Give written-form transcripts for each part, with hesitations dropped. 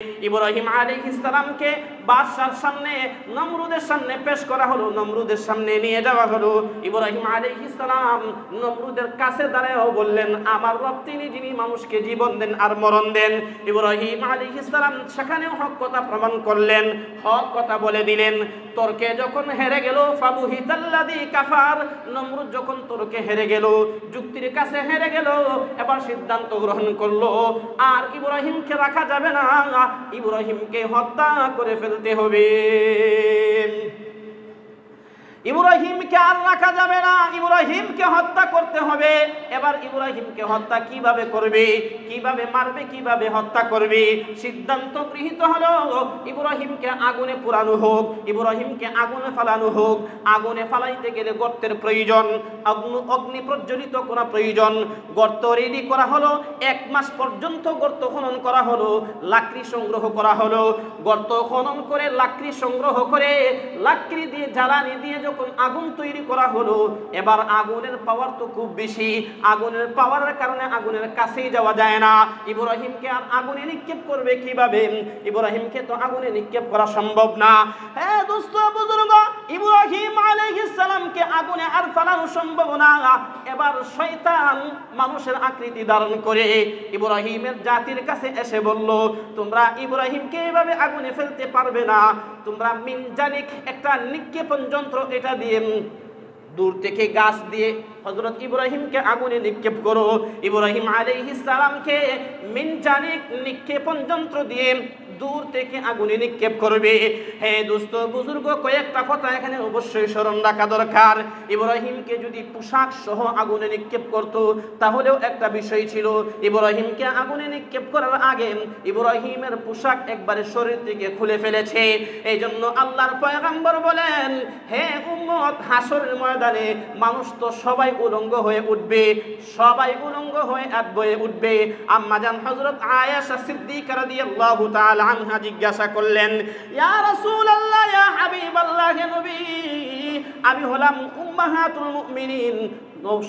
ইব্রাহিম আলাইহিস সালামকে বাদশার সামনে নমরুদের সামনে পেশ করা হলো, নমরুদের সামনে নিয়ে যাওয়া হলো। ইব্রাহিম আলাইহিস সালাম নমরুদের কাছে দাঁড়ায়ও বললেন, আমার রব তিনি যিনি মানুষকে জীবন দেন আর মরণ দেন। ইব্রাহিম আলাইহিস সালাম সেখানেও হক কথা প্রমাণ করলেন, হক কথা বলে দিলেন। তর্কে যখন হেরে গেল, ফাবুহিতাল্লাযী কাফার, নমরুদ যখন তর্কে হেরে গেল, যুক্তির কাছে হেরে গেল, এবার সিদ্ধান্ত গ্রহণ করলো আর ইব্রাহিমকে রাখা যাবে না, ইব্রাহিমকে হত্যা করে ফেলতে হবে। ইব্রাহিমকে আর রাখা যাবে না, ইব্রাহিমকে হত্যা করতে হবে। এবার ইব্রাহিমকে হত্যা কিভাবে করবে, কিভাবে মারবে, কিভাবে হত্যা করবে? সিদ্ধান্ত গৃহীত হলো ইব্রাহিমকে আগুনে পোড়ানো হোক, ইব্রাহিমকে আগুনে ফালানো হোক। আগুনে ফালাইতে গেলে গর্তের প্রয়োজন, অগ্নি প্রজ্বলিত করা প্রয়োজন। গর্ত রেডি করা হলো, 1 মাস পর্যন্ত গর্ত খনন করা হলো, লাকড়ি সংগ্রহ করা হলো। গর্ত খনন করে লাকড়ি সংগ্রহ করে লাকড়ি দিয়ে জ্বালানি দিয়ে যখন আগুন তৈরি করা হলো, এবার আগুনের পাওয়ার তো খুব বেশি, আগুনের পাওয়ারের কারণে আগুনের কাছেই যাওয়া যায় না। ইব্রাহিমকে আর আগুনে নিক্ষেপ করবে কিভাবে? ইব্রাহিমকে তো আগুনে নিক্ষেপ করা সম্ভব না। হ্যাঁ দোস্ত বুজুর্গ, ইব্রাহিম আলাইহিস সালামকে আগুনে আর ফালানো সম্ভব না। এবার শয়তান মানুষের আকৃতি ধারণ করে ইব্রাহিমের জাতির কাছে এসে বলল, তোমরা ইব্রাহিমকে এভাবে আগুনে ফেলতে পারবে না, তোমরা মিনজানিক একটা নিক্ষেপণ যন্ত্র এটা দিয়ে দূর থেকে গাছ দিয়ে হযরত ইব্রাহিমকে আগুনে নিক্ষেপ করো। ইব্রাহিম আলাইহিস সালামকে মিনজানিক নিক্ষেপণ যন্ত্র দিয়ে দূর থেকে আগুনে নিক্ষেপ করবে। হে দোস্ত বুজুর্গ, কয়েকটা কথা এখানে অবশ্যই স্মরণ রাখা দরকার। ইব্রাহিমকে যদি পোশাক সহ আগুনে নিক্ষেপ করত তাহলেও একটা বিষয় ছিল। ইব্রাহিমকে আগুনে নিক্ষেপ করার আগে ইব্রাহিমের পোশাক একবারে শরীর থেকে খুলে ফেলেছে। এই জন্য আল্লাহর পয়গম্বর বলেন, হে উম্মত, হাসরের ময়দানে মানুষ তো সবাই উলঙ্গ হয়ে উঠবে, সবাই উলঙ্গ হয়ে উঠবে। আম্মা জান হযরত আয়েশা সিদ্দিকা রাদিয়াল্লাহু তাআলা আনহা জিজ্ঞাসা করলেন, ইয়া রাসূলুল্লাহ, ইয়া হাবিবাল্লাহ, হে নবী, আমি হলাম উম্মাহাতুল মুমিনিন,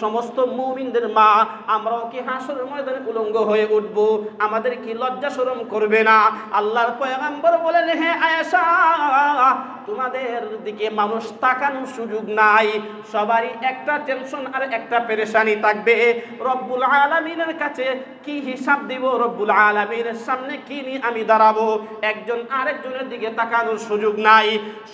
সমস্ত মুমিনদের মা, আমরাও কি হাসরের ময়দানে উলঙ্গ হয়ে উঠব? আমাদের কি লজ্জা শরম করবে না? আল্লাহর পয়গম্বর বলেন, হে আয়েশা, তোমাদের দিকে মানুষ তাকানোর সুযোগ নাই, সবারই একটা টেনশন আর একটা পেরেশানি থাকবে। রব্বুল আলামিনের কাছে কি হিসাব দিব, রব্বুল আলামিনের সামনে কি নিয়ে আমি দাঁড়াবো? একজন আরেকজনের দিকে তাকানোর সুযোগ নাই।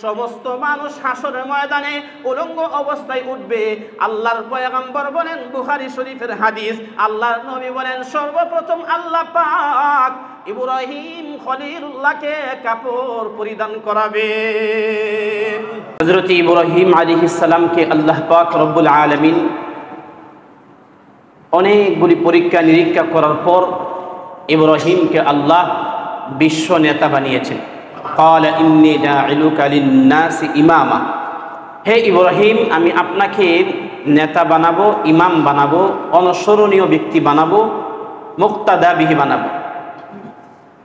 সমস্ত মানুষ হাসরের ময়দানে উলঙ্গ অবস্থায় উঠবে। আল্লাহর পয়গম্বর বলেন, বুখারী শরীফের হাদিস, আল্লাহর নবী বলেন, সর্বপ্রথম আল্লাহ পাক ইব্রাহিম খলিলুল্লাহকে কাপড় পরিধান করাবেন। হযরত ইব্রাহিম আলাইহিস সালামকে আল্লাহ পাক রব্বুল আলামিন অনেকগুলি পরীক্ষা নিরীক্ষা করার পর ইব্রাহিমকে আল্লাহ বিশ্ব নেতা বানিয়েছেন। ক্বালা ইন্নী জাইলুকা লিন-নাসি ইমামা, হে ইব্রাহিম, আমি আপনাকে নেতা বানাবো, ইমাম বানাবো, অনুসরণীয় ব্যক্তি বানাবো, মুক্তাদা বিহি বানাবো।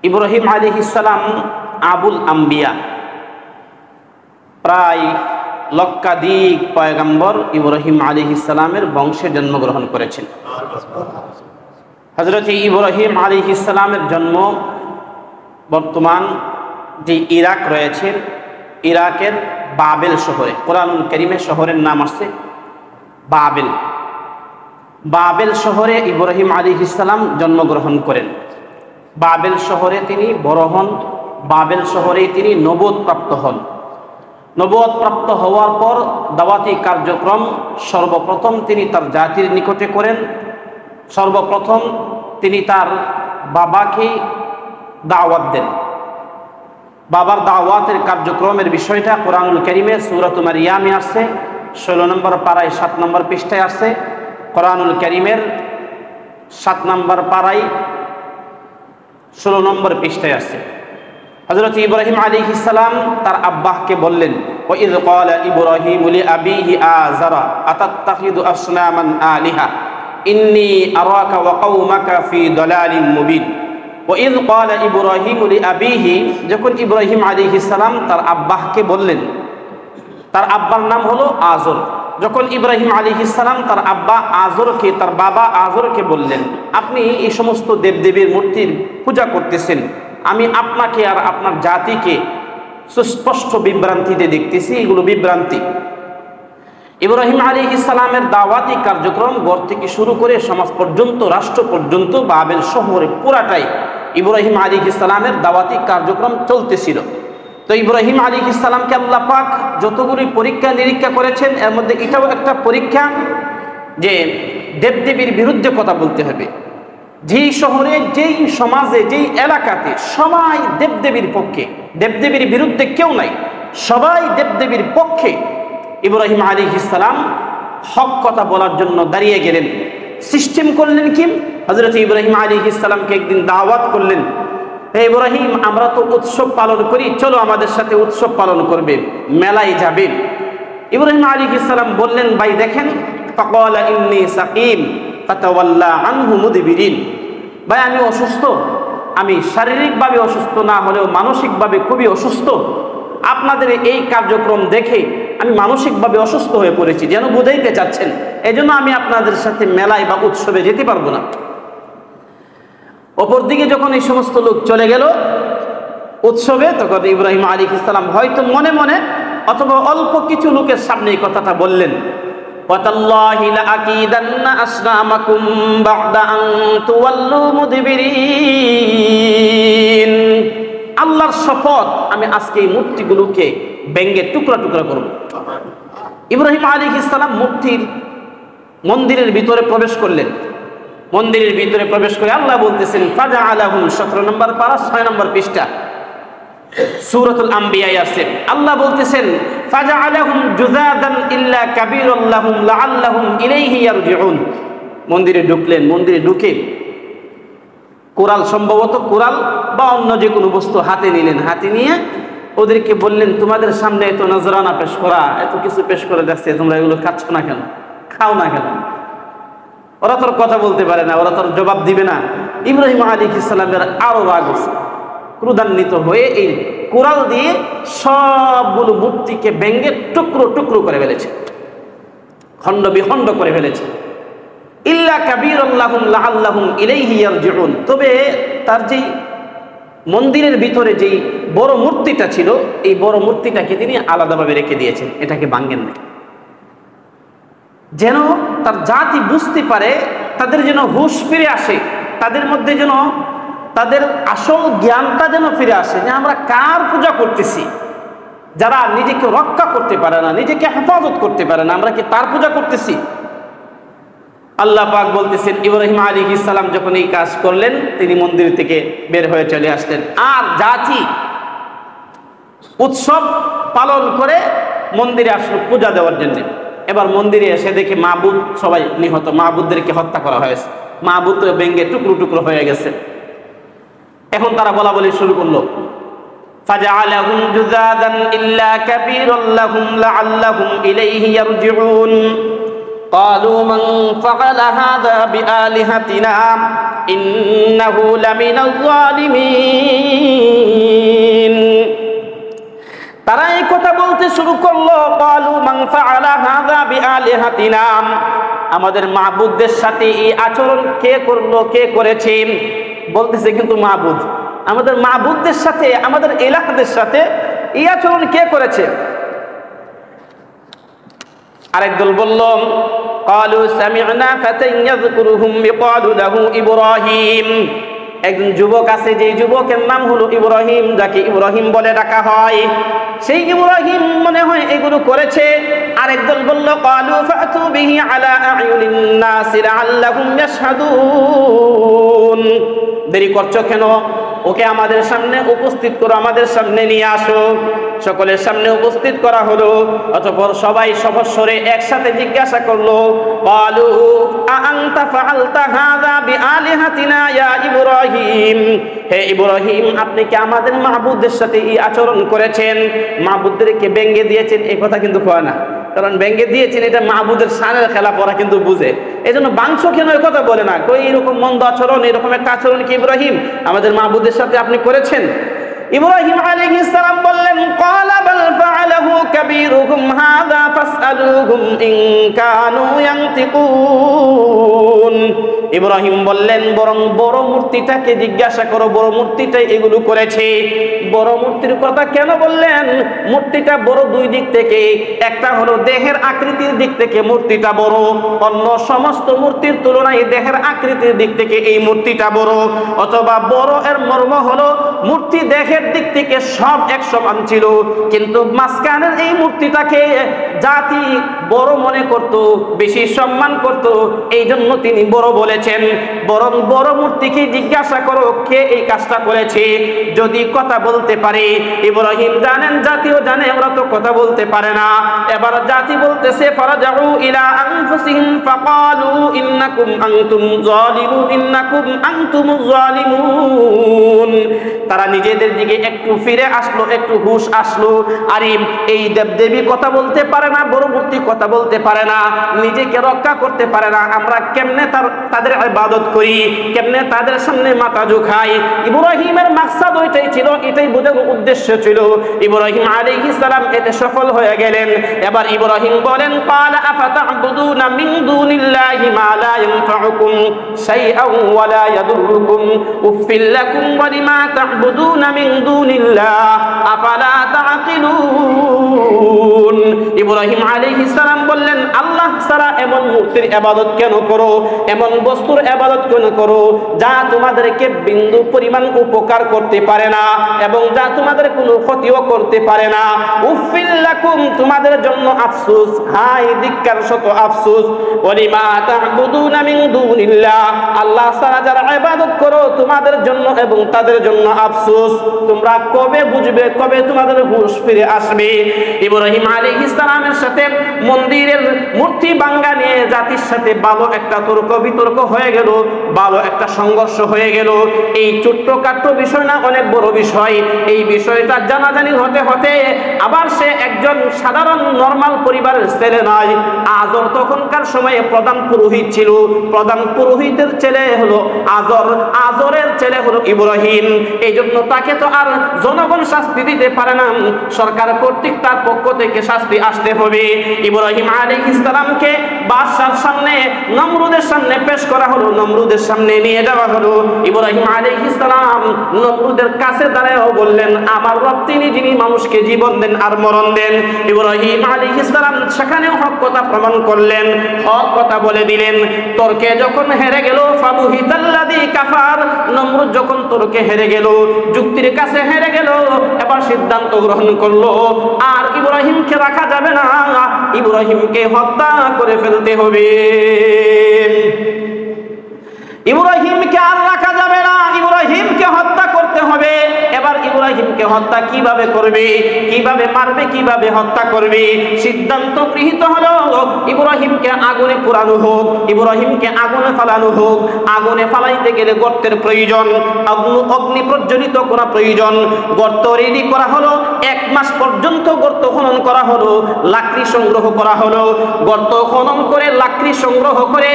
ইব্রাহিম আলাইহিস সালাম আবুল আম্বিয়া, প্রায় লক্ষাধিক পয়গম্বর ইব্রাহিম আলাইহিস সালামের বংশে জন্মগ্রহণ করেছেন। হযরত ইব্রাহিম আলাইহিস সালামের জন্ম বর্তমান যে ইরাক রয়েছে, ইরাকের বাবেল শহরে। কোরআনুল কারীমের শহরের নাম আছে বাবেল। বাবেল শহরে ইব্রাহিম আলাইহিস সালাম জন্মগ্রহণ করেন। বাবেল শহরে তিনি বড় হন, বাবেল শহরে তিনি নবুয়ত প্রাপ্ত হন। নবুয়ত প্রাপ্ত হওয়ার পর দাওয়াতি কার্যক্রম সর্বপ্রথম তিনি তার জাতির নিকটে করেন। সর্বপ্রথম তিনি তার বাবাকে দাওয়াত দেন। বাবার দাওয়াতের কার্যক্রমের বিষয়টা কোরআনুল কারীমে সূরাত মারইয়ামে আছে, 16 নম্বর পারায় 7 নম্বর পৃষ্ঠায় আছে। কোরআনুল কারীমের 7 নম্বর পারায় 16 নম্বর পৃষ্ঠায় আছে। হযরত ইব্রাহিম আলাইহিস সালাম তার আব্বাকে বললেন, ওয়া ইয ক্বালা ইব্রাহিমু লিআবিহি আযারা আতাত্তাখিযু আসনামান আলিহা ইন্নী আরাকা ওয়া কওমাকা ফি দালালিন মুবিন। ওয়া ইয ক্বালা ইব্রাহিমু লিআবিহি, যখন ইব্রাহিম আলাইহিস সালাম তার আব্বাকে বললেন, তার আব্বার নাম হলো আযর। যখন ইব্রাহিম আলাইহিস সালাম তার আব্বা আযরকে, তার বাবা আযরকে বললেন, আপনি এই সমস্ত দেবদেবীর মূর্তির পূজা করতেছেন, আমি আপনাকে আর আপনার জাতিকে সুস্পষ্ট বিভ্রান্তিতে দেখতেছি, এগুলো বিভ্রান্তি। ইব্রাহিম আলাইহিস সালামের দাওয়াতি কার্যক্রম ঘর থেকে শুরু করে সমাজ পর্যন্ত, রাষ্ট্র পর্যন্ত, বাবেল শহরে পুরাটাই ইব্রাহিম আলাইহিস সালামের দাওয়াতি কার্যক্রম চলতেছিল। তো ইব্রাহিম আলাইহিস সালামকে আল্লাহ পাক যতগুলি পরীক্ষা নিরীক্ষা করেছেন, এর মধ্যে এটাও একটা পরীক্ষা যে দেবদেবীর বিরুদ্ধে কথা বলতে হবে। যেই শহরে, যেই সমাজে, যেই এলাকাতে সবাই দেবদেবীর পক্ষে, দেবদেবীর বিরুদ্ধে কেউ নাই, সবাই দেবদেবীর পক্ষে, ইব্রাহিম আলাইহিস সালাম হক কথা বলার জন্য দাঁড়িয়ে গেলেন। সিস্টেম করলেন কি? হযরত ইব্রাহিম আলাইহিস সালামকে একদিন দাওয়াত করলেন, হে ইব্রাহিম, আমরা তো উৎসব পালন করি, চলো আমাদের সাথে উৎসব পালন করবে, মেলায় যাবে। ইব্রাহিম আলাইহিস সালাম বললেন, ভাই দেখেন, ফাকালা ইন্নী সাকিম ফাতাওয়াল্লা আনহু মুদবিরিন, ভাই আমি অসুস্থ, আমি শারীরিকভাবে অসুস্থ না হলেও মানসিকভাবে খুবই অসুস্থ। আপনাদের এই কার্যক্রম দেখে আমি মানসিকভাবে অসুস্থ হয়ে পড়েছি, যেন বুঝাইতে চাচ্ছেন, এজন্য আমি আপনাদের সাথে মেলায় বা উৎসবে যেতে পারবো না। অপরদিকে যখন এই সমস্ত লোক চলে গেল উৎসবে, তখন ইব্রাহিম আলাইহিস সালাম হয়তো মনে মনে অথবা অল্প কিছু লোকের সামনে এই কথাটা বললেন, ওয়াতাল্লাহি লাআকিদান্না আসনামাকুম বা'দা আন তুওয়াল্লু মুদবিরিন, আল্লাহর শপথ, আমি আজকে এই মূর্তিগুলোকে ভেঙে টুকরা টুকরা করব। ইব্রাহিম আলাইহিস সালাম মন্দিরের ভিতরে প্রবেশ করলেন। মন্দিরের ভিতরে প্রবেশ করে আল্লাহ বলতেছেন, ফাজআলাহুম, 17 নম্বর পারা 6 নম্বর পৃষ্ঠা সূরাতুল আম্বিয়ায় আছে, আল্লাহ বলতেছেন, ফাজআলাহুম জুযাদান ইল্লা কাবীরাল লাহুম লাআল্লাহুম ইলাইহি ইয়ারজিউন। মন্দিরে ঢুকলেন, মন্দিরে ঢুকে কোরাল, সম্ভবত কোরাল বা অন্য যে কোনো বস্তু হাতে নিলেন, হাতে নিয়ে ওদেরকে বললেন, তোমাদের সামনে এত নজরানা পেশ করা, এত কিছু পেশ করে দেখছে, তোমরা এগুলো খাচ্ছ না কেন, খাও না কেন? ওরা তোর কথা বলতে পারে না, ওরা তোর জবাব দিবে না। ইব্রাহিম আলাইহিস সালামের আরো রাগ হচ্ছে, ক্রোধান্বিত হয়ে এই কোরাল দিয়ে সবগুলো মূর্তিকে ভেঙে টুকরো টুকরো করে ফেলেছে, খণ্ড বিখণ্ড করে ফেলেছে। ইল্লা কাবীরাল লাহুম লাআল্লাহুম ইলাইহি ইয়ারজিউন, তবে তার যেই মন্দিরের ভিতরে যেই বড় মূর্তিটা ছিল, এই বড় মূর্তিটাকে তিনি আলাদাভাবে রেখে দিয়েছেন, এটাকে ভাঙেন না, যেন তার জাতি বুঝতে পারে, তাদের যেন হুঁশ ফিরে আসে, তাদের মধ্যে যেন তাদের আসল জ্ঞানটা যেন ফিরে আসে, যে আমরা কার পূজা করতেছি। যারা নিজেকে রক্ষা করতে পারে না, নিজেকে হেফাজত করতে পারে না, আমরা কি তার পূজা করতেছি? আল্লাহ পাক বলতেছেন, ইব্রাহিম আলাইহিস সালাম যখন এই কাজ করলেন, তিনি মন্দির থেকে বের হয়ে চলে আসলেন। আর জাতি উৎসব পালন করে মন্দিরে আসলো পূজা দেওয়ার জন্য। এবার মন্দিরে এসে দেখে মাবুদ সবাই নিহত, মাবুদদেরকে হত্যা করা হয়েছে, মাবুদ ভেঙে টুকরো টুকরো হয়ে গেছে। এখন তারা বলা বলি শুরু করলো, ফাজআলাহুম জুযাদান ইল্লা কাবীরাল লাহুম লাআল্লাহুম ইলাইহি ইয়ারজিউন ক্বালু মান ফাআলা হাযা বিআলিহাতিনা ইন্নাহু লামিনাল যালিমিন। তারা এই কথা বলতে শুরু করলো, ক্বালু মান ফাআলা হাযা বিআলিহাতিনা, আমাদের মাবুদদের সাথে এই আচরণ কে করলো, কে করেছে? বলতেছে কিন্তু মাবুদ, আমাদের মাবুদদের সাথে, আমাদের ইলাহদের সাথে এই আচরণ কে করেছে? আরেক দল বলল, ক্বালু সামি'না ফাতান ইয়াযকুরুহুম ইকালু লাহু ইব্রাহিম, একজন যুবক আছে, যে যুবকের নাম হলো ইব্রাহিম, যাকে ইব্রাহিম বলে ডাকা হয়, সেই ইব্রাহিম মনে হয় এগুলো করেছে। আরেক দল বলল, ক্বালু ফাতু বিহি আলা আ'য়ুনিন নাস লাআল্লাহুম ইয়াশহাদুন, দেরি করছো কেন? ওকে আমাদের সামনে উপস্থিত করো, আমাদের সামনে নিয়ে আসো। সকলের সামনে উপস্থিত করা হলো। অতঃপর সবাই সবস্বরে একসাথে জিজ্ঞাসা করলো, ক্বালু আ'আনতা ফাআলতা হাযা বিআলিহাতিনা ইয়া ইব্রাহিম, হে ইব্রাহিম, আপনি কি আমাদের মাবুদদের সাথে এই আচরণ করেছেন, মাবুদদেরকে ভেঙে দিয়েছেন? এই কথা কিন্তু কয় না, কারণ ভেঙে দিয়েছেন এটা মাবুদের শানের খেলাফ, ওরা কিন্তু বুঝে, এই জন্য বাংশ কেন এই কথা বলে না, কই এরকম মন্দ আচরণ, এরকম একটা আচরণ কি ইব্রাহিম আমাদের মাবুদের সাথে আপনি করেছেন? ইব্রাহিম আলাইহিস সালাম বললেন, ক্বালা বাল ফাআলাহু কাবীরুহুম হাযা ফাসআলুহুম ইন কানু ইয়ানতিকুন, ইব্রাহিম বললেন বরং বড় মূর্তিটাকে জিজ্ঞাসা করো, বড় মূর্তিটাই এগুলো করেছে। বড় মূর্তির কথা কেন বললেন? মূর্তিটা বড় দুই দিক থেকে, একটা হলো দেহের আকৃতির দিক থেকে মূর্তিটা বড়, অন্য সমস্ত মূর্তির তুলনায় দেহের আকৃতির দিক থেকে এই মূর্তিটা বড়। অথবা বড় এর মর্ম হলো মূর্তি দেহের দিক থেকে সব 100 ছিল, কিন্তু মাঝখানের এই মূর্তিটাকে জাতি বড় মনে করত, বেশি সম্মান করত, এই জন্য তিনি বড় বলেছেন। বরং বড় মূর্তিকে জিজ্ঞাসা করো কে এই কাজটা করেছে, যদি কথা বলতে পারে। ইব্রাহিম জানেন, জাতিও জানে, ওরা তো কথা বলতে পারে না। এবার জাতি বলতেছে ফারাজাউ ইলা আনফুসিহিম ফাকালু ইন্নাকুম আনতুম যালিমুন, ইন্নাকুম আনতুমুজ যালিমুন। তারা নিজেদের দিকে একটু ফিরে আসলো, একটু হুঁশ আসলো। আরে এই দেবদেবী কথা বলতে পারে না, বড় মূর্তি কথা বলতে পারে না, নিজেকে রক্ষা করতে পারে না, আমরা কেমনে তাদের ইবাদত করি, কেমনে তাদের সামনে মাথা ঝুঁকাই? ইব্রাহিমের মাকসাদ ওইটাই ছিল, এটাই বোঝানোর উদ্দেশ্য ছিল। ইব্রাহিম আলাইহিস সালাম এতে সফল হয়ে গেলেন। এবার ইব্রাহিম বলেন ক্বালা আফাতা'বুদুনা মিন দুনিল্লাহি মা লা ইয়ানফাউকুম শাইআন ওয়া লা ইয়াদুররুকুম উফিল লাকুম ওয়া লিমা তা'বুদুনা মিন দুনিল্লাহ আফালা তা'কিলুন। ইব্রাহিম আলাইহিস সালাম বললেন আল্লাহ ছাড়া এমন মূর্তির ইবাদত কেন করো, এমন বস্তুর ইবাদত কেন করো যা তোমাদেরকে বিন্দু পরিমাণ উপকার করতে পারে না এবং যা তোমাদের কোনো ক্ষতিও করতে পারে না। উফিল লাকুম, তোমাদের জন্য আফসোস, হায় ধিক্কার শত আফসোস। ওয়ালিমা তা'বুদুনা মিন দুনিল্লাহ, আল্লাহ ছাড়া যারা ইবাদত করো তোমাদের জন্য এবং তাদের জন্য আফসোস। তোমরা কবে বুঝবে, কবে তোমাদের হুঁশ ফিরে আসবে? ইব্রাহিম আলাইহিস সালামের সাথে মন্দিরের মূর্তি ভাঙা নিয়ে জাতির সাথে ভালো একটা তর্ক বিতর্ক হয়ে গেল, ভালো একটা সংঘর্ষ হয়ে গেল। এই ছোট্টখাট্ট বিষয় না, অনেক বড় বিষয়। এই বিষয়টা জানাজানি হতে হতে আবার সে একজন সাধারণ নরমাল পরিবারের ছেলে নয়। আজর তখনকার সময়ে প্রধান পুরোহিত ছিল। প্রধান পুরোহিতের ছেলে হলো আজর, আজরের ছেলে হলো ইব্রাহিম। এই জন্য তাকে তো আর জনগণ শাস্তি দিতে পারে না, সরকার কর্তৃক তার পক্ষ থেকে শাস্তি আসতে হবে। ইব্রাহিম আলাইহিস সালামকে বাদশার সামনে, নমরুদের সামনে পেশ করা হলো, নমরুদের সামনে নিয়ে যাওয়া হলো। ইব্রাহিম আলাইহিস সালাম নমরুদের কাছে দাঁড়ায়ও বললেন আমার রব তিনি যিনি মানুষকে জীবন দেন আর মরণ দেন। ইব্রাহিম আলাইহিস সালাম সেখানেও হক কথা প্রমাণ করলেন, হক কথা বলে দিলেন। তর্কে যখন হেরে গেল, ফাবুহিতাল্লাযী কাফার, নমরুদ যখন তর্কে হেরে গেল, যুক্তির কাছে হেরে গেল, এবার সিদ্ধান্ত গ্রহণ করলো আর ইব্রাহিমকে রাখা যাবে না, ইব্রাহিমকে হত্যা করে ফেলতে হবে। ইব্রাহিমকে আর রাখা যাবে না, ইব্রাহিমকে হত্যা করতে হবে। এবার ইব্রাহিমকে হত্যা কিভাবে করবে, কিভাবে মারবে, কিভাবে হত্যা করবে? সিদ্ধান্ত গৃহীত হলো ইব্রাহিমকে আগুনে পোড়ানো হোক, ইব্রাহিমকে আগুনে ফালানো হোক। আগুনে ফালাইতে গেলে গর্তের প্রয়োজন, অগ্নি প্রজ্বলিত করা প্রয়োজন। গর্ত রেডি করা হলো, 1 মাস পর্যন্ত গর্ত খনন করা হলো, লাকড়ি সংগ্রহ করা হলো। গর্ত খনন করে লাকড়ি সংগ্রহ করে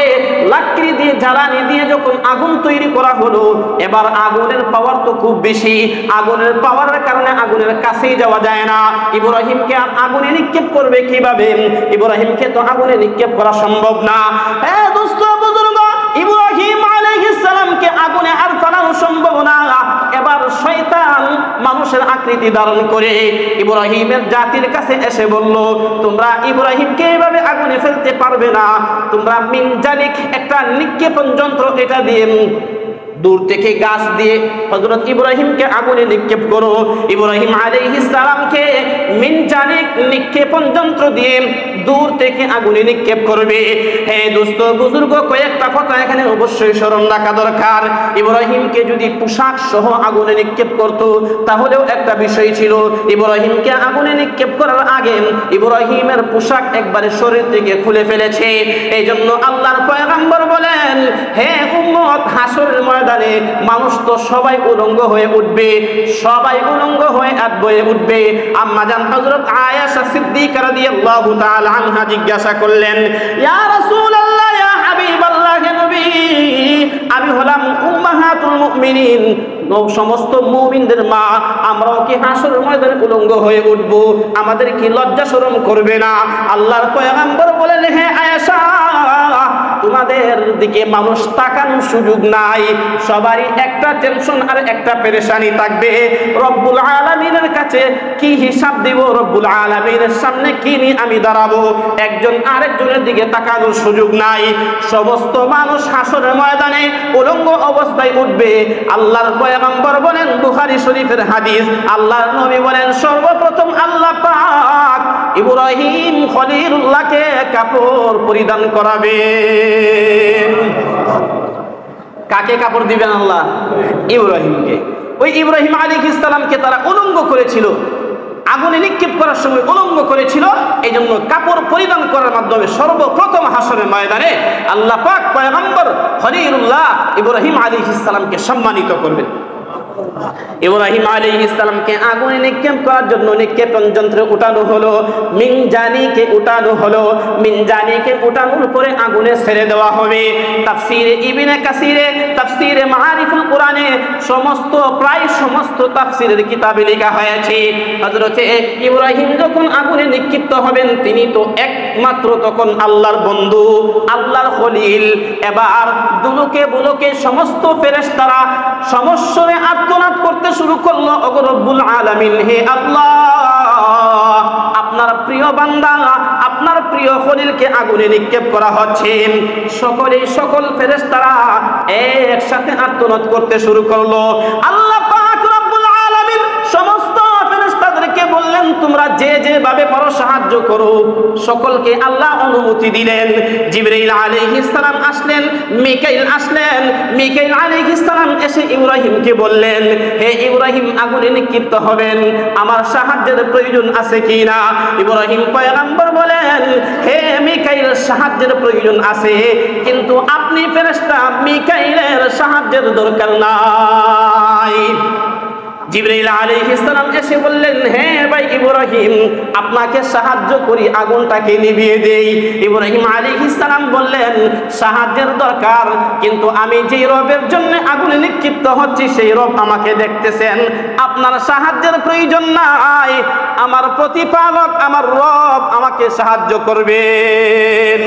লাকড়ি দিয়ে জ্বালানি দিয়ে যখন আগুন তৈরি করা হলো, এবার আগুনের পাওয়ার তো খুব বেশি, আগুনের পাওয়ারের কারণে আগুনের কাছেই যাওয়া যায় না। ইব্রাহিমকে আর আগুনে নিক্ষেপ করবে কিভাবে? ইব্রাহিমকে তো আগুনে নিক্ষেপ করা সম্ভব না। হ্যাঁ দোস্ত বুজুর্গ, ইব্রাহিম আলাইহিস সালামকে আগুনে আর ফালানো সম্ভব না। এবার শয়তান মানুষের আকৃতি ধারণ করে ইব্রাহিমের জাতির কাছে এসে বলল তোমরা ইব্রাহিমকে এভাবে আগুনে ফেলতে পারবে না, তোমরা মিনজানিক একটা নিক্ষেপণ যন্ত্র এটা দিয়ে দূর থেকে গাছ দিয়ে হযরত ইব্রাহিমকে আগুনে নিক্ষেপ করো। ইব্রাহিম আলাইহিস সালামকে মিনজানিক নিক্ষেপণ যন্ত্র দিয়ে দূর থেকে আগুনে নিক্ষেপ করবে। হ্যাঁ দোস্ত বুজুর্গ, কয়েকটা কথা এখানে অবশ্যই স্মরণ রাখা দরকার। ইব্রাহিমকে যদি পোশাক সহ আগুনে নিক্ষেপ করত তাহলেও একটা বিষয় ছিল। ইব্রাহিমকে আগুনে নিক্ষেপ করার আগে ইব্রাহিমের পোশাক একবারে শরীর থেকে খুলে ফেলেছে। এই জন্য আল্লাহর পয়গম্বর বলেন হে উম্মত, হাসরের ময়দানে মানুষ তো সবাই উলঙ্গ হয়ে উঠবে, সবাই উলঙ্গ হয়ে বয়ে উঠবে। আম্মা জান হযরত আয়েশা সিদ্দিকা রাদিয়াল্লাহু তাআলা আনহা জিজ্ঞাসা করলেন ইয়া রাসূলুল্লাহ, ইয়া হাবিবাল্লাহ, হে নবী, আমি হলাম উম্মাহাতুল মুমিনিন, সমস্ত মুমিনদের মা, আমরাও কি হাসরের ময়দানে উলঙ্গ হয়ে উঠব? আমাদের কি লজ্জা শরম করবে না? আল্লাহর পয়গম্বর বলেন, হে আয়েশা, তোমাদের দিকে মানুষ তাকানোর সুযোগ নাই। সবারই একটা টেনশন আর একটা পেরেশানি থাকবে। রব্বুল আলামিনের কাছে কি হিসাব দিব? রব্বুল আলামিনের সামনে কি নিয়ে আমি দাঁড়াবো? একজন আরেকজনের দিকে তাকানোর সুযোগ নাই। সমস্ত মানুষ হাসরের ময়দানে উলঙ্গ অবস্থায় উঠবে। আল্লাহর পয়গম্বর বলেন, বুখারী শরীফের হাদিস, আল্লাহর নবী বলেন, সর্বপ্রথম আল্লাহ পাক ইব্রাহিম খলিলুল্লাহকে কাপড় পরিধান করাবে। কাকে কাপড় দিবেন আল্লাহ? ইব্রাহিমকে। ওই ইব্রাহিম আলাইহিস সালামকে তারা উলঙ্গ করেছিল, আগুনে নিক্ষেপ করার সময় উলঙ্গ করেছিল। এই জন্য কাপড় পরিধান করার মাধ্যমে সর্বপ্রথম হাসরের ময়দানে আল্লাহ পাক পয়গম্বর খলিলুল্লাহ ইব্রাহিম আলাইহিস সালামকে সম্মানিত করবেন। ইব্রাহিম আলাইহিস সালামকে আগুনে নিক্ষেপ করার জন্য নিক্ষেপণ যন্ত্রে উঠানো হলো, মিনজানিকে উঠানো হলো। মিনজানিকে উঠানোর পরে আগুনে ছেড়ে দেওয়া হবে। তাফসীরে ইবনে কাসিরে, তাফসীরে মাআরিফুল কোরআনে প্রায় সমস্ত তাফসীরের কিতাবে লেখা হয়েছে, হযরতে ইব্রাহিম যখন আগুনে নিক্ষিপ্ত হবেন, তিনি তো একমাত্র তখন আল্লাহর বন্ধু, আল্লাহর খলিল। এবার দুলুকে বুলুকে সমস্ত ফেরেশতারা সমস্বরে আর্তনাদ করতে শুরু করলো, ওগো রব্বুল আলামিন, হে আল্লাহ, আপনার প্রিয় বান্দা, আপনার প্রিয় খলিলকে আগুনে নিক্ষেপ করা হচ্ছে। সকল ফেরেশতারা একসাথে আর্তনাদ করতে শুরু করলো। আল্লাহ পাক রব্বুল আলামিন সমস্ত ফেরেশতাদেরকে বললেন, তোমরা যেভাবে পারো সাহায্য করো। সকলকে আল্লাহ অনুমতি দিলেন। জিবরাইল আলাইহিস সালাম আসলেন, মিকাইল আসলেন। মিকাইল আলাইহিস সালাম এসে ইব্রাহিমকে বললেন, হে ইব্রাহিম, আগুনে নিক্ষিপ্ত হবেন, আমার সাহায্যের প্রয়োজন আছে কিনা? ইব্রাহিম পয়গম্বর বলেন, হে মিকাইল, সাহায্যের প্রয়োজন আছে, কিন্তু আপনি ফেরেশতা, মিকাইলের সাহায্যের দরকার নাই। জিবরাইল আলাইহিস সালাম এসে বললেন, হে ভাই ইব্রাহিম, আপনাকে সাহায্য করি, আগুনটাকে নিভিয়ে দেই। ইব্রাহিম আলাইহিস সালাম বললেন, সাহায্যের দরকার, কিন্তু আমি যেই রবের জন্য আগুনে নিক্ষিপ্ত হচ্ছি সেই রব আমাকে দেখতেছেন, আপনার সাহায্যের প্রয়োজন নাই। আমার প্রতিপালক, আমার রব আমাকে সাহায্য করবেন।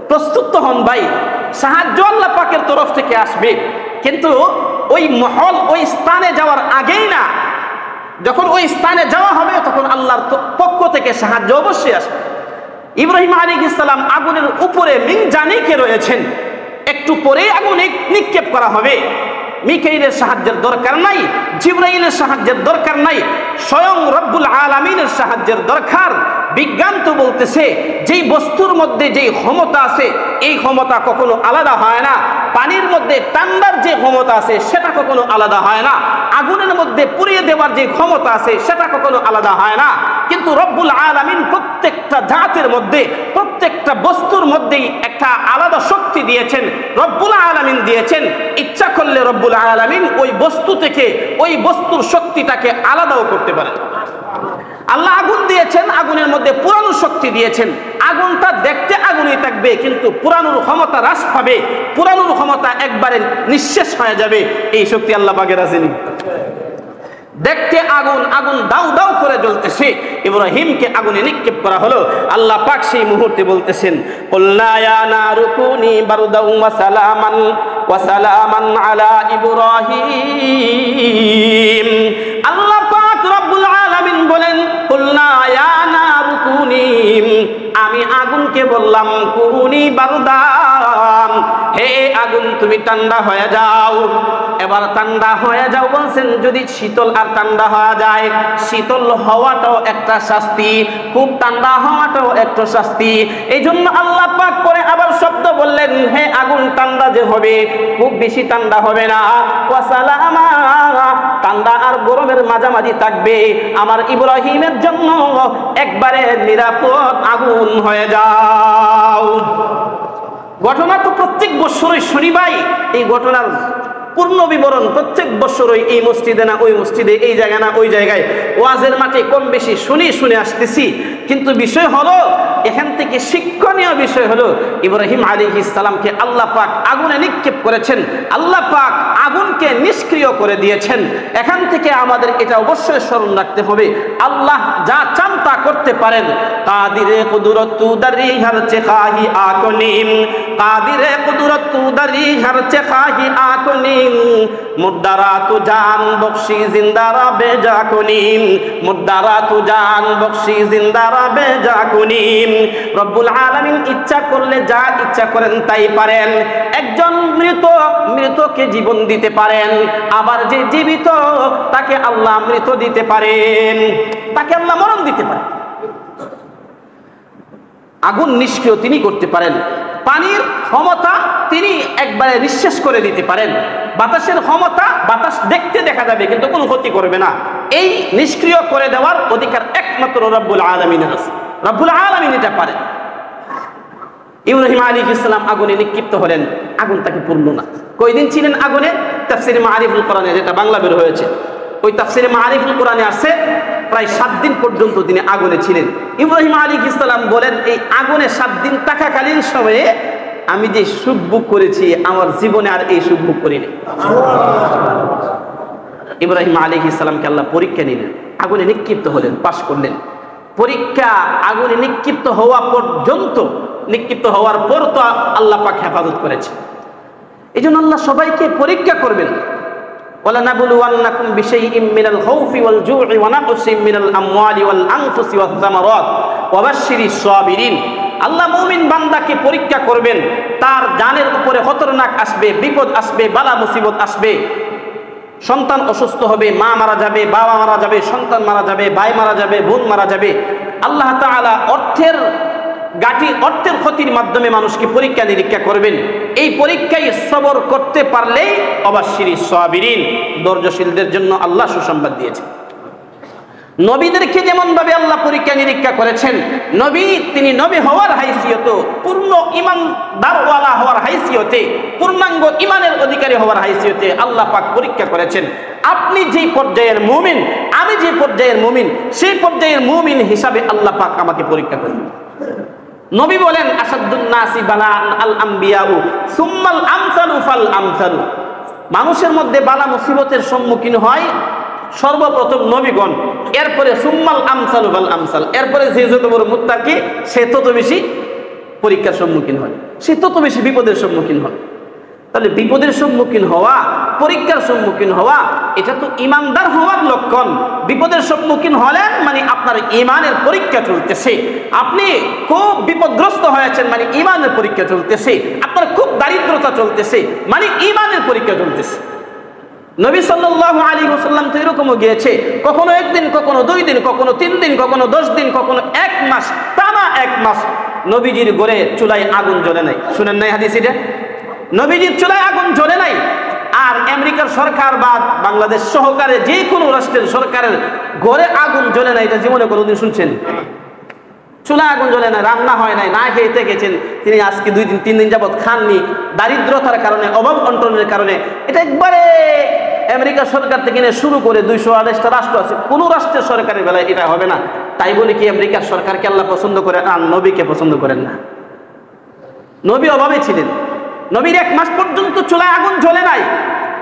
প্রস্তুত হন ভাই, সাহায্য আল্লাহ পাকের তরফ থেকে আসবে। কিন্তু ওই মহল, ওই স্থানে যাওয়ার আগেই না, যখন ওই স্থানে যাওয়া হবে তখন আল্লাহর পক্ষ থেকে সাহায্য অবশ্যই আসবে। ইব্রাহিম আলাইহিস সালাম আগুনের উপরে মিনজানিকে রয়েছেন, একটু পরেই আগুন নিক্ষেপ করা হবে। মিকাইলের সাহায্যের দরকার নাই, জিবরাইলের সাহায্যের দরকার নাই, স্বয়ং রব্বুল আলামিনের সাহায্যের দরকার। বিজ্ঞান তো বলতেছে, যেই বস্তুর মধ্যে যেই ক্ষমতা আছে, এই ক্ষমতা কখনো আলাদা হয় না। পানির মধ্যে ঠান্ডার যে ক্ষমতা আছে সেটা কখনো আলাদা হয় না। আগুনের মধ্যে পুড়িয়ে দেওয়ার যে ক্ষমতা আছে সেটা কখনো আলাদা হয় না। কিন্তু রব্বুল আলামিন প্রত্যেকটা জাতের মধ্যে, প্রত্যেকটা বস্তুর মধ্যেই একটা আলাদা শক্তি দিয়েছেন, রব্বুল আলামিন দিয়েছেন। ইচ্ছা করলে রব্বুল আলামিন ওই বস্তু থেকে, ওই বস্তুর শক্তিটাকে আলাদাও করতে পারেন। আল্লাহ আগুন দিয়েছেন, আগুনের মধ্যে পুরানো শক্তি দিয়েছেন। আগুনটা দেখতে আগুনই থাকবে, কিন্তু পুরানোর ক্ষমতা হ্রাস পাবে, পুরানোর ক্ষমতা একবারে নিঃশেষ হয়ে যাবে। এই শক্তি আল্লাহ পাকের আছে। দেখতে আগুন, আগুন দাউ দাউ করে জ্বলতেছে। ইব্রাহিমকে আগুনে নিক্ষেপ করা হলো। আল্লাহ পাক সেই মুহূর্তে বলতেছেন, কুলনা ইয়া নারু কুনি বারদাও ওয়া সালামান আলা ইব্রাহিম। আল্লাহ পাক রব্বুল আলামিন বলেন, কুলনা ইয়া নারু কুনি, আমি আগুনকে বললাম, কুনি বারদান, হে আগুন তুমি ঠান্ডা হয়ে যাও। এবার ঠান্ডা হয়ে যাও বলছেন, যদি শীতল আর ঠান্ডা হওয়া যায়, শীতল হওয়াটাও একটা শাস্তি, খুব ঠান্ডা হওয়াটাও একটা শাস্তি। এই জন্য আল্লাহ পাক পরে আবার শব্দ বললেন, হে আগুন ঠান্ডা যে হবে, খুব বেশি ঠান্ডা হবে না, ওয়া সালামা, ঠান্ডা আর গরমের মাঝামাঝি থাকবে, আমার ইব্রাহিমের জন্য একবারে নিরাপদ আগুন হয়ে যাও। ঘটনা তো প্রত্যেক বছরই শুনি ভাই, এই ঘটনার পূর্ণ বিবরণ প্রত্যেক বছরই এই মসজিদে না ওই মসজিদে, এই জায়গা না ওই জায়গায়, ওয়াজের মাঠে কম বেশি শুনে আসতেছি। কিন্তু বিষয় হলো এখান থেকে শিক্ষণীয় বিষয় হলো ইব্রাহিম আলাইহিস সালামকে আল্লাহ পাক আগুনে নিক্ষেপ করেছেন, আল্লাহ পাক আগুনকে নিষ্ক্রিয় করে দিয়েছেন। এখান থেকে আমাদের এটা অবশ্যই স্মরণ রাখতে হবে, আল্লাহ যা চান তা করতে পারেন। কাদিরে কুদরতু দারি হারচে খাহি আকনিম, কাদিরে কুদরতু দারি হারচে খাহি আকনিম, মুদ্দারাতু জান বখশি জিন্দারা বেজা কুনিম, মুদ্দারাতু জান বখশি জিন্দারা বেজা কুনিম। রব্বুল আলামিন ইচ্ছা করলে যা ইচ্ছা করেন তাই পারেন। একজন মৃতকে জীবন দিতে পারেন, আবার যে জীবিত তাকে আল্লাহ মৃত দিতে পারেন, তাকে আল্লাহ মরণ দিতে পারেন। আগুন নিষ্ক্রিয় তিনি করতে পারেন, পানির ক্ষমতা তিনি একবারে নিঃশেষ করে দিতে পারেন, বাতাসের ক্ষমতা বাতাস দেখতে দেখা যাবে কিন্তু কোনো ক্ষতি করবে না। এই নিষ্ক্রিয় করে দেওয়ার অধিকার একমাত্র রব্বুল আলামিনের আছে, রব্বুল আলামিন এটা পারেন। ইব্রাহিম আলাইহিস সালাম আগুনে নিক্ষিপ্ত হলেন, আগুন তাকে পুরল না। কয়দিন ছিলেন আগুনে? তাফসীরে মাআরিফুল কোরআনে যেটা বাংলা বের হয়েছে, ওই তাফসীরে মাআরিফুল কোরআনে আছে প্রায় 7 দিন পর্যন্ত তিনি আগুনে ছিলেন। ইব্রাহিম আলাইহিস সালাম বলেন, এই আগুনে 7 দিন থাকাকালীন সময়ে আমি যে সুখ ভোগ করেছি আমার জীবনে আর এই সুখ ভোগ করিনি। ইব্রাহিম আলাইহিস সালামকে আল্লাহ পরীক্ষা নিলেন, আগুনে নিক্ষিপ্ত হলেন, পাশ করলেন। পরীক্ষা আগুনে নিক্ষিপ্ত হওয়া পর্যন্ত, নিক্ষিপ্ত হওয়ার পর তো আল্লাহ পাক হেফাজত করেছে। এই জন্য আল্লাহ সবাইকে পরীক্ষা করবেন। ওয়ালানাবলুওয়ান্নাকুম বিশাইইম মিনাল খাউফি ওয়াল জু'i ওয়া নাকসিম মিনাল আমওয়ালি ওয়াল আনফুসি ওয়াস সামারাত ওয়া বাশশিরিস সাবিরিন। আল্লাহ মুমিন বান্দাকে পরীক্ষা করবেন, তার জানের উপরে খতরনাক আসবে, বিপদ আসবে, বালা মুসিবত আসবে, সন্তান অসুস্থ হবে, মা মারা যাবে, বাবা মারা যাবে, সন্তান মারা যাবে, ভাই মারা যাবে, বোন মারা যাবে। আল্লাহ তাআলা অর্থের ক্ষতির মাধ্যমে মানুষকে পরীক্ষা নিরীক্ষা করবেন। এই পরীক্ষায় সবর করতে পারলেই অবাশশিরিস সাবিরিন, ধৈর্যশীলদের জন্য আল্লাহ সুসংবাদ দিয়েছেন। নবীদেরকে যেমন ভাবে আল্লাহ পরীক্ষা নিরীক্ষা করেছেন, তিনি নবী হওয়ার হাইসিয়তে, পূর্ণ ঈমানদারওয়ালা হওয়ার হাইসিয়তে, পূর্ণাঙ্গ ঈমানের অধিকারী হওয়ার হাইসিয়তে আল্লাহ পাক পরীক্ষা করেছেন। আপনি যে পর্যায়ের মুমিন, আমি যে পর্যায়ের মুমিন, সেই পর্যায়ের মুমিন হিসাবে আল্লাহ পাক আমাকে পরীক্ষা করেন। নবী বলেন, আসাদুন নাসি বালাআন আল আম্বিয়াউ সুম্মাল আমসালু ফাল আমসালু। মানুষের মধ্যে বালা মুসিবতের সম্মুখীন হয় সর্বপ্রথম নবীগণ, এরপরে সুম্মাল আমসালু ফাল আমসাল, এরপরে যে যত বড় মুত্তাকি সে তত বেশি পরীক্ষার সম্মুখীন হয়, সে তত বেশি বিপদের সম্মুখীন হয়। তাহলে বিপদের সম্মুখীন হওয়া, পরীক্ষার সম্মুখীন হওয়া, এটা তো ইমানদার হওয়ার লক্ষণ। বিপদের সম্মুখীন হলেন মানে আপনার ইমানের পরীক্ষা চলতেছে, আপনি খুব বিপদগ্রস্ত হয়েছেন মানে ইমানের পরীক্ষা চলতেছে, আপনার খুব দারিদ্রতা চলতেছে মানে ইমানের পরীক্ষা চলতেছে। নবী সাল্লাল্লাহু আলাইহি ওয়াসাল্লাম তো এরকমও গিয়েছে, কখনো 1 দিন, কখনো 2 দিন, কখনো 3 দিন, কখনো 10 দিন, কখনো 1 মাস, টানা 1 মাস নবীজির ঘরে চুলায় আগুন জ্বলে নাই। শুনেন নাই হাদিস এটা? নবীজির চুলায় আগুন জ্বলে নাই। আর আমেরিকার সরকার বা বাংলাদেশ সহকারে যে কোনো রাষ্ট্রের সরকারের ঘরে আগুন জ্বলে নাই, এটা জীবনে কোনোদিন শুনছেন? চুলায় আগুন জ্বলে নাই, রান্না হয় নাই, না খেয়ে থেকেছেন তিনি, আজকে 2 দিন 3 দিন যাবৎ খাননি, দারিদ্রতার কারণে, অভাব অনটনের কারণে। এটা একবারে আমেরিকা সরকার থেকে নিয়ে শুরু করে 228টা রাষ্ট্র আছে, কোনো রাষ্ট্রের সরকারের বেলায় এটা হবে না। তাই বলে কি আমেরিকার সরকারকে আল্লাহ পছন্দ করেন আর নবীকে পছন্দ করেন না? নবী অভাবে ছিলেন, নবীর 1 মাস পর্যন্ত চুলায় আগুন জ্বলে নাই,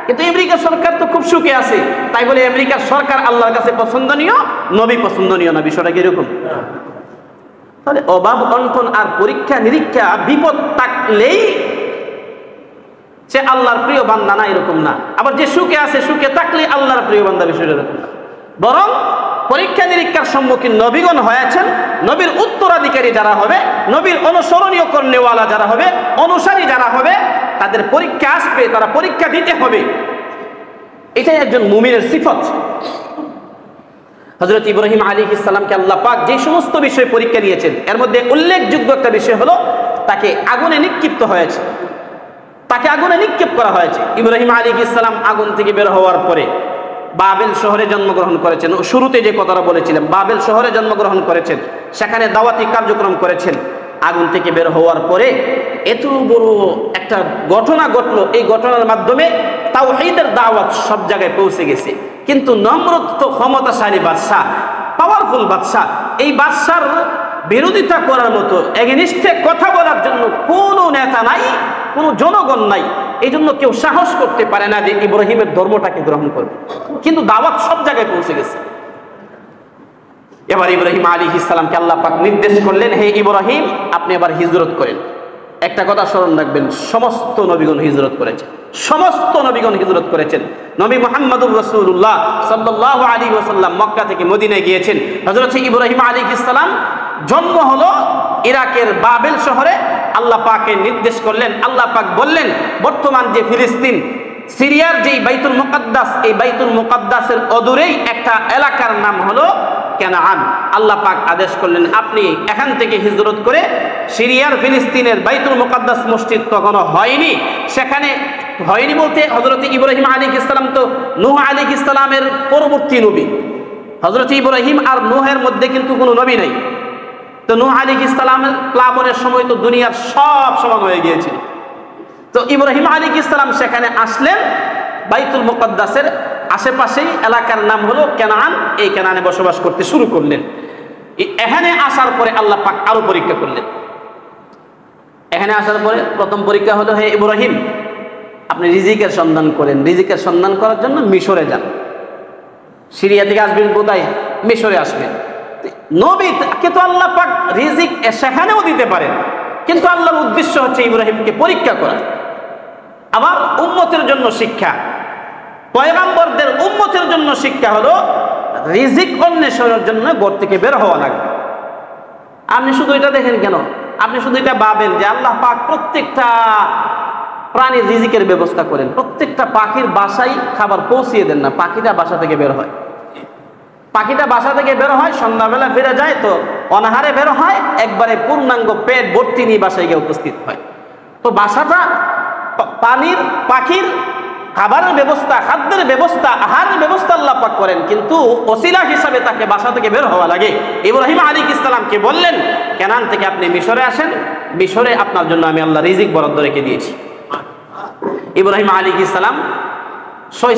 কিন্তু আমেরিকা সরকার তো খুব সুখে আছে। তাই বলে আমেরিকার সরকার আল্লাহর কাছে পছন্দনীয়, নবী পছন্দনীয় না? বিষয়টা কিরকম? তাহলে অভাব অনটন আর পরীক্ষা নিরীক্ষা, বিপদ থাকলেই সে আল্লাহর প্রিয় বান্দা না, এরকম না। আবার যে সুখে আছে, সুখে থাকলে আল্লাহর প্রিয় বান্দা, বিষয়টা এরকম না। বরং পরীক্ষা নিরীক্ষার সম্মুখীন নবীগণ হয়েছেন, নবীর উত্তরাধিকারী যারা হবে, নবীর অনুসরণীয় কর্নেওয়ালা যারা হবে, অনুসারী যারা হবে, তাদের পরীক্ষা আসবে, তারা পরীক্ষা দিতে হবে। এটাই একজন মুমিনের সিফত। হযরত ইব্রাহিম আলাইহিস সালামকে আল্লাহ পাক যে সমস্ত বিষয় পরীক্ষা দিয়েছেন, এর মধ্যে উল্লেখযোগ্য একটা বিষয় হলো তাকে আগুনে নিক্ষিপ্ত হয়েছে, তাকে আগুনে নিক্ষেপ করা হয়েছে। ইব্রাহিম আলাইহিস সালাম আগুন থেকে বের হওয়ার পরে বাবেল শহরে জন্মগ্রহণ করেছেন। শুরুতে যে কথাটা বলেছিলাম, বাবেল শহরে জন্মগ্রহণ করেছেন, সেখানে দাওয়াতি কার্যক্রম করেছেন। আগুন থেকে বের হওয়ার পরে এত বড় একটা ঘটনা ঘটলো, এই ঘটনার মাধ্যমে তাওহীদের দাওয়াত সব জায়গায় পৌঁছে গেছে। কিন্তু নমরুদ তো ক্ষমতাশালী বাদশাহ, পাওয়ারফুল বাদশাহ, এই বাদশার বিরোধিতা করার মতো এগেনিস্টে কথা বলার জন্য কোনো নেতা নাই, কোনো জনগণ নাই। এই জন্য কেউ সাহস করতে পারে না যে ইব্রাহিমের ধর্মটাকে গ্রহণ করবে, কিন্তু দাওয়াত সব জায়গায় পৌঁছে গেছে। এবার ইব্রাহিম আলাইহিস সালামকে আল্লাহ পাক নির্দেশ করলেন, হে ইব্রাহিম, আপনি এবার হিজরত করেন। একটা কথা স্মরণ রাখবেন, সমস্ত নবীগণ হিজরত করেছেন, সমস্ত নবীগণ হিজরত করেছেন। নবী মুহাম্মদুর রাসূলুল্লাহ সাল্লাল্লাহু আলাইহি ওয়াসাল্লাম মক্কা থেকে মদিনায় গিয়েছেন। হযরত ইব্রাহিম আলাইহিস সালাম জন্ম হলো ইরাকের বাবেল শহরে। আল্লাহ পাকের নির্দেশ করলেন, আল্লাহ পাক বললেন, বর্তমান যে ফিলিস্তিন, সিরিয়ার যেই বাইতুল মুকাদ্দাস, এই বাইতুল মুকাদ্দাসের অদূরেই একটা এলাকার নাম হলো কানাআন। আল্লাহ পাক আদেশ করলেন, আপনি এখান থেকে হিজরত করে সিরিয়ার ফিলিস্তিনের বাইতুল মুকাদ্দাস মসজিদ কখনো হয়নি, সেখানে হয়নি বলতে হযরত ইব্রাহিম আলাইহিস সালাম তো নূহ আলাইহিস সালামের পরবর্তী নবী। হযরত ইব্রাহিম আর নূহের মধ্যে কিন্তু কোনো নবী নাই। তো নূহ আলাইহিস সালামের প্লাবনের সময় তো দুনিয়ার সব সমান হয়ে গিয়েছিল। তো ইব্রাহিম আলাইহিস সালাম সেখানে আসলেন, বাইতুল মুকাদ্দাসের আশেপাশেই এলাকার নাম হলো কানাআন। এই কানাআনে বসবাস করতে শুরু করলেন। এখানে আসার পরে আল্লাহ পাক আরো পরীক্ষা করলেন। এখানে আসার পরে প্রথম পরীক্ষা হলো, হে ইব্রাহিম, আপনি রিজিকের সন্ধান করেন। রিজিকের সন্ধান করার জন্য মিশরে যান। সিরিয়া থেকে আসবেন কোথায়? মিশরে আসবেন। নবীকে তো আল্লাহ পাক রিজিক সেখানেও দিতে পারেন, কিন্তু আল্লাহর উদ্দেশ্য হচ্ছে ইব্রাহিমকে পরীক্ষা করা। আবার উম্মতের জন্য শিক্ষা, পয়গম্বরদের উম্মতের জন্য শিক্ষা হলো রিজিক অন্বেষণের জন্য ঘর থেকে বের হওয়া লাগবে। আপনি শুধু এটা দেখেন কেন? আপনি শুধু এটা ভাবেন যে আল্লাহ পাক প্রত্যেকটা প্রাণীর রিজিকের ব্যবস্থা করেন, প্রত্যেকটা পাখির বাসায় খাবার পৌঁছিয়ে দেন না। পাখিটা বাসা থেকে বের হয়, পাখিটা বাসা থেকে বের হয়, সন্ধ্যাবেলা ফিরে যায়, তো অনাহারে বের হয়, একবারে পূর্ণাঙ্গ পেট ভর্তি নিয়ে বাসায় গিয়ে উপস্থিত হয়। তো বাসাটা পানির, পাখির খাবারের ব্যবস্থা, খাদ্যের ব্যবস্থা, আহারের ব্যবস্থা আল্লাহ পাক করেন, কিন্তু ওসিলা হিসাবে তাকে বাসা থেকে বের হওয়া লাগে। ইব্রাহিম আলাইহিস সালামকে বললেন, কানান থেকে আপনি মিশরে আসেন, মিশরে আপনার জন্য আমি আল্লাহ রিজিক বরাদ্দ রেখে দিয়েছি। ইব্রাহিম আলাইহিস সালাম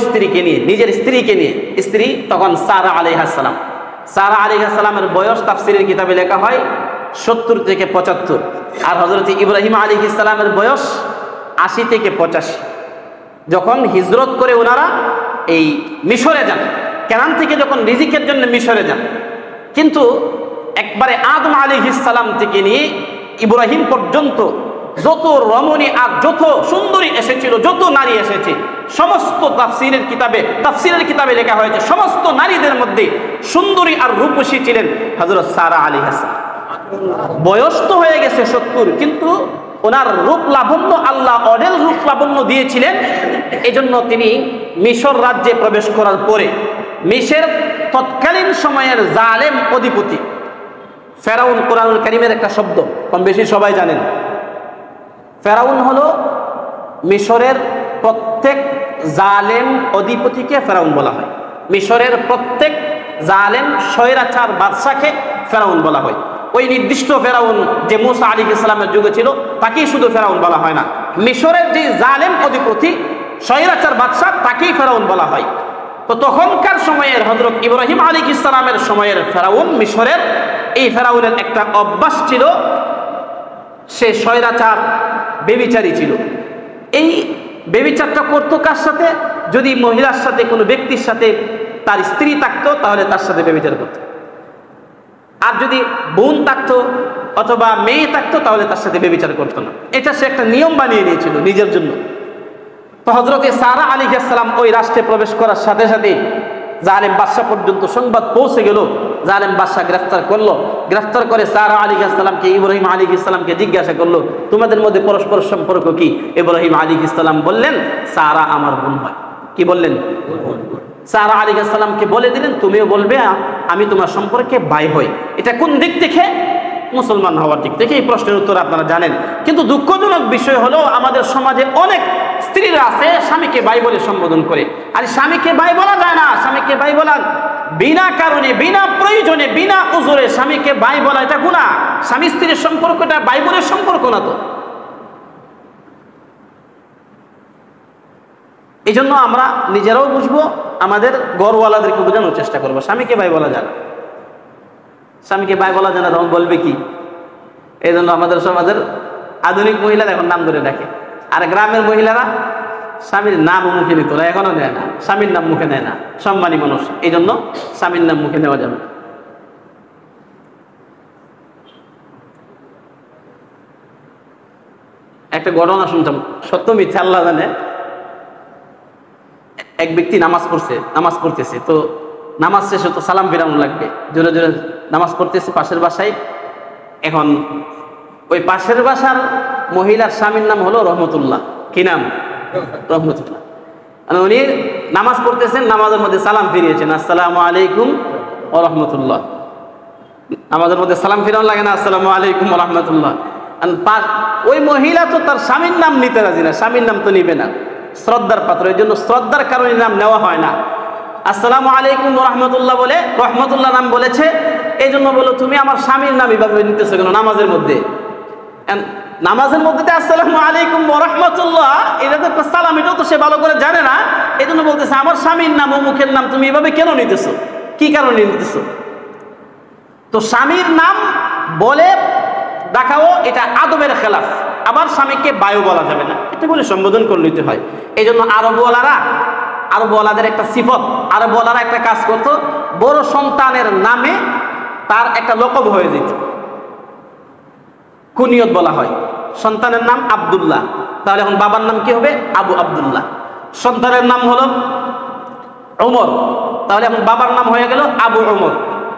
স্ত্রীকে নিয়ে, নিজের স্ত্রীকে নিয়ে, স্ত্রী তখন সারা আলাইহিস সালাম। সারা আলাইহিস সালামের বয়স তাফসীরের কিতাবে লেখা হয় 70 থেকে 75, আর হযরত ইব্রাহিম আলাইহিস সালামের বয়স 80 থেকে 85। যখন হিজরত করে ওনারা এই মিশরে যান, কানান থেকে যখন রিজিকের জন্য মিশরে যান, কিন্তু একবারে আদম আলাইহিস সালাম থেকে নিয়ে ইব্রাহিম পর্যন্ত যত রমণী আর যত সুন্দরী এসেছিল, যত নারী এসেছে, সমস্ত তাফসীরের কিতাবে লেখা হয়েছে সমস্ত নারীদের মধ্যে সুন্দরী আর রূপসী ছিলেন হযরত সারা আলাইহিস সালাম। বয়স তো হয়ে গেছে 70, কিন্তু ওনার রূপ লাবণ্য আল্লাহ অডেল রূপ লাবণ্য দিয়েছিলেন। এই জন্য তিনি মিশর রাজ্যে প্রবেশ করার পরে মিশর তৎকালীন সময়ের জালেম অধিপতি ফেরাউন, কোরআনুল কারীমের একটা শব্দ কম বেশি সবাই জানেন। ফেরাউন হলো মিশরের প্রত্যেক জালেম অধিপতিকে ফেরাউন বলা হয়। মিশরের প্রত্যেক জালেম স্বৈরাচার বাদশাকে ফেরাউন বলা হয়। ওই নির্দিষ্ট ফেরাউন যে মুসা আলাইহিস সালামের যুগে ছিল তাকেই শুধু ফেরাউন বলা হয় না, মিশরের যে জালেম অধিপতি স্বৈরাচার বাদশা তাকেই ফেরাউন বলা হয়। তো তখনকার সময়ের হযরত ইব্রাহিম আলাইহিস সালামের সময়ের ফেরাউন, মিশরের এই ফেরাউনের একটা অভ্যাস ছিল, সে স্বৈরাচার বেবিচারী ছিল। এই বেবিচারটা করতো কার সাথে? যদি মহিলার সাথে, কোনো ব্যক্তির সাথে তার স্ত্রী থাকতো তাহলে তার সাথে বেবিচার করতো, আর যদি বোন থাকতো অথবা মেয়ে থাকতো তাহলে তার সাথে বেবিচার করতো না। এটা সে একটা নিয়ম বানিয়ে নিয়েছিল নিজের জন্য। তো হযরতে সারা আলাইহিস সালাম ওই রাষ্ট্রে প্রবেশ করার সাথে সাথে জালেম বাদশা পর্যন্ত সংবাদ পৌঁছে গেল। জালেম বাদশা গ্রেফতার করলো, গ্রেফতার করে সারা আলাইহিস সালামকে, ইব্রাহিম আলাইহিস সালামকে জিজ্ঞাসা করলো, তোমাদের মধ্যে পরস্পর সম্পর্ক কি? ইব্রাহিম আলাইহিস সালাম বললেন, সারা আমার বোন হয়। কি বললেন? সারা আলাইহিস সালামকে বলে দিলেন, তুমিও বলবে আমি তোমার সম্পর্কে ভাই হই। এটা কোন দিক থেকে? মুসলমান হওয়ার দিক থেকে। এই প্রশ্নের উত্তর আপনারা জানেন। কিন্তু দুঃখজনক বিষয় হলো আমাদের সমাজে অনেক স্ত্রীরা আছে স্বামীকে ভাই বলে সম্বোধন করে। আর স্বামীকে ভাই বলা যায় না। স্বামীকে ভাই বলা বিনা কারণে, বিনা প্রয়োজনে, বিনা উজরে স্বামীকে ভাই বলা এটা গুনাহ। স্বামী স্ত্রীর সম্পর্কটা ভাই বোনের সম্পর্ক না তো। এই জন্য আমরা নিজেরাও বুঝবো, আমাদের ঘরওয়ালাদেরকে বোঝানোর চেষ্টা করবো স্বামীকে ভাই বলা যায় না। স্বামীকে ভাই বলা যায় না, তখন বলবে কি? এই জন্য আমাদের সমাজের আধুনিক মহিলারা এখন নাম ধরে ডাকে, আর গ্রামের মহিলারা স্বামীর নাম মুখে নিত না, এখনো নেয় না, স্বামীর নাম মুখে নেয় না, সম্মানী মানুষ, এই জন্য স্বামীর নাম মুখে নেওয়া যাবে। একটা ঘটনা শুনতাম, সত্য মিথ্যা আল্লাহ জানে। এক ব্যক্তি নামাজ পড়তেছে, তো নামাজ শেষে তো সালাম ফিরানো লাগবে, জোরে জোরে নামাজ পড়তেছে পাশের বাসায়। এখন ওই পাশের বাসার মহিলার স্বামীর নাম হলো রহমতুল্লাহ। কি নাম? রহমতুল্লাহ। উনি নামাজ পড়তেছেন, নামাজের মধ্যে সালাম ফিরিয়েছেন, আসসালামু আলাইকুম ওয়া রাহমাতুল্লাহ। নামাজের মধ্যে সালাম ফিরানো লাগে না, আসসালামু আলাইকুম ওয়া রাহমাতুল্লাহ। ওই মহিলা তো তার স্বামীর নাম নিতে রাজি না, স্বামীর নাম তো নিবে না, শ্রদ্ধার পাত্র, এই জন্য শ্রদ্ধার কারণে নাম নেওয়া হয় না। আসসালামু আলাইকুম ওয়া রাহমাতুল্লাহ বলে রহমতুল্লাহ নাম বলেছে, এই জন্য বলো তুমি আমার স্বামীর নাম এভাবে নিতেছো কেন নামাজের মধ্যে? নামাজের মধ্যে আসসালামু আলাইকুম ওয়া রাহমাতুল্লাহ, এটা তো একটা সালাম, এটাও তো সে ভালো করে জানে না, এই জন্য বলতেছে আমার স্বামীর নাম ও মুখের নাম তুমি এভাবে কেন নিতেছো, কি কারণে নিতেছো? তো স্বামীর নাম বলে দেখাও, এটা আদবের খেলাফ। আবার স্বামীকে বায়ু বলা যাবে না, এটা বলে সম্বোধন করে নিতে হয়। এই জন্য আরবওয়ালাদের একটা সিফত, আরবওয়ালারা একটা কাজ করতো, বড় সন্তানের নামে তার একটা লকব হয়ে যেত, কুনিয়ত বলা হয়। সন্তানের নাম আব্দুল্লাহ, তাহলে এখন বাবার নাম কি হবে? আবু আব্দুল্লাহ। সন্তানের নাম হলো ওমর, তাহলে এখন বাবার নাম হয়ে গেল আবু ওমর,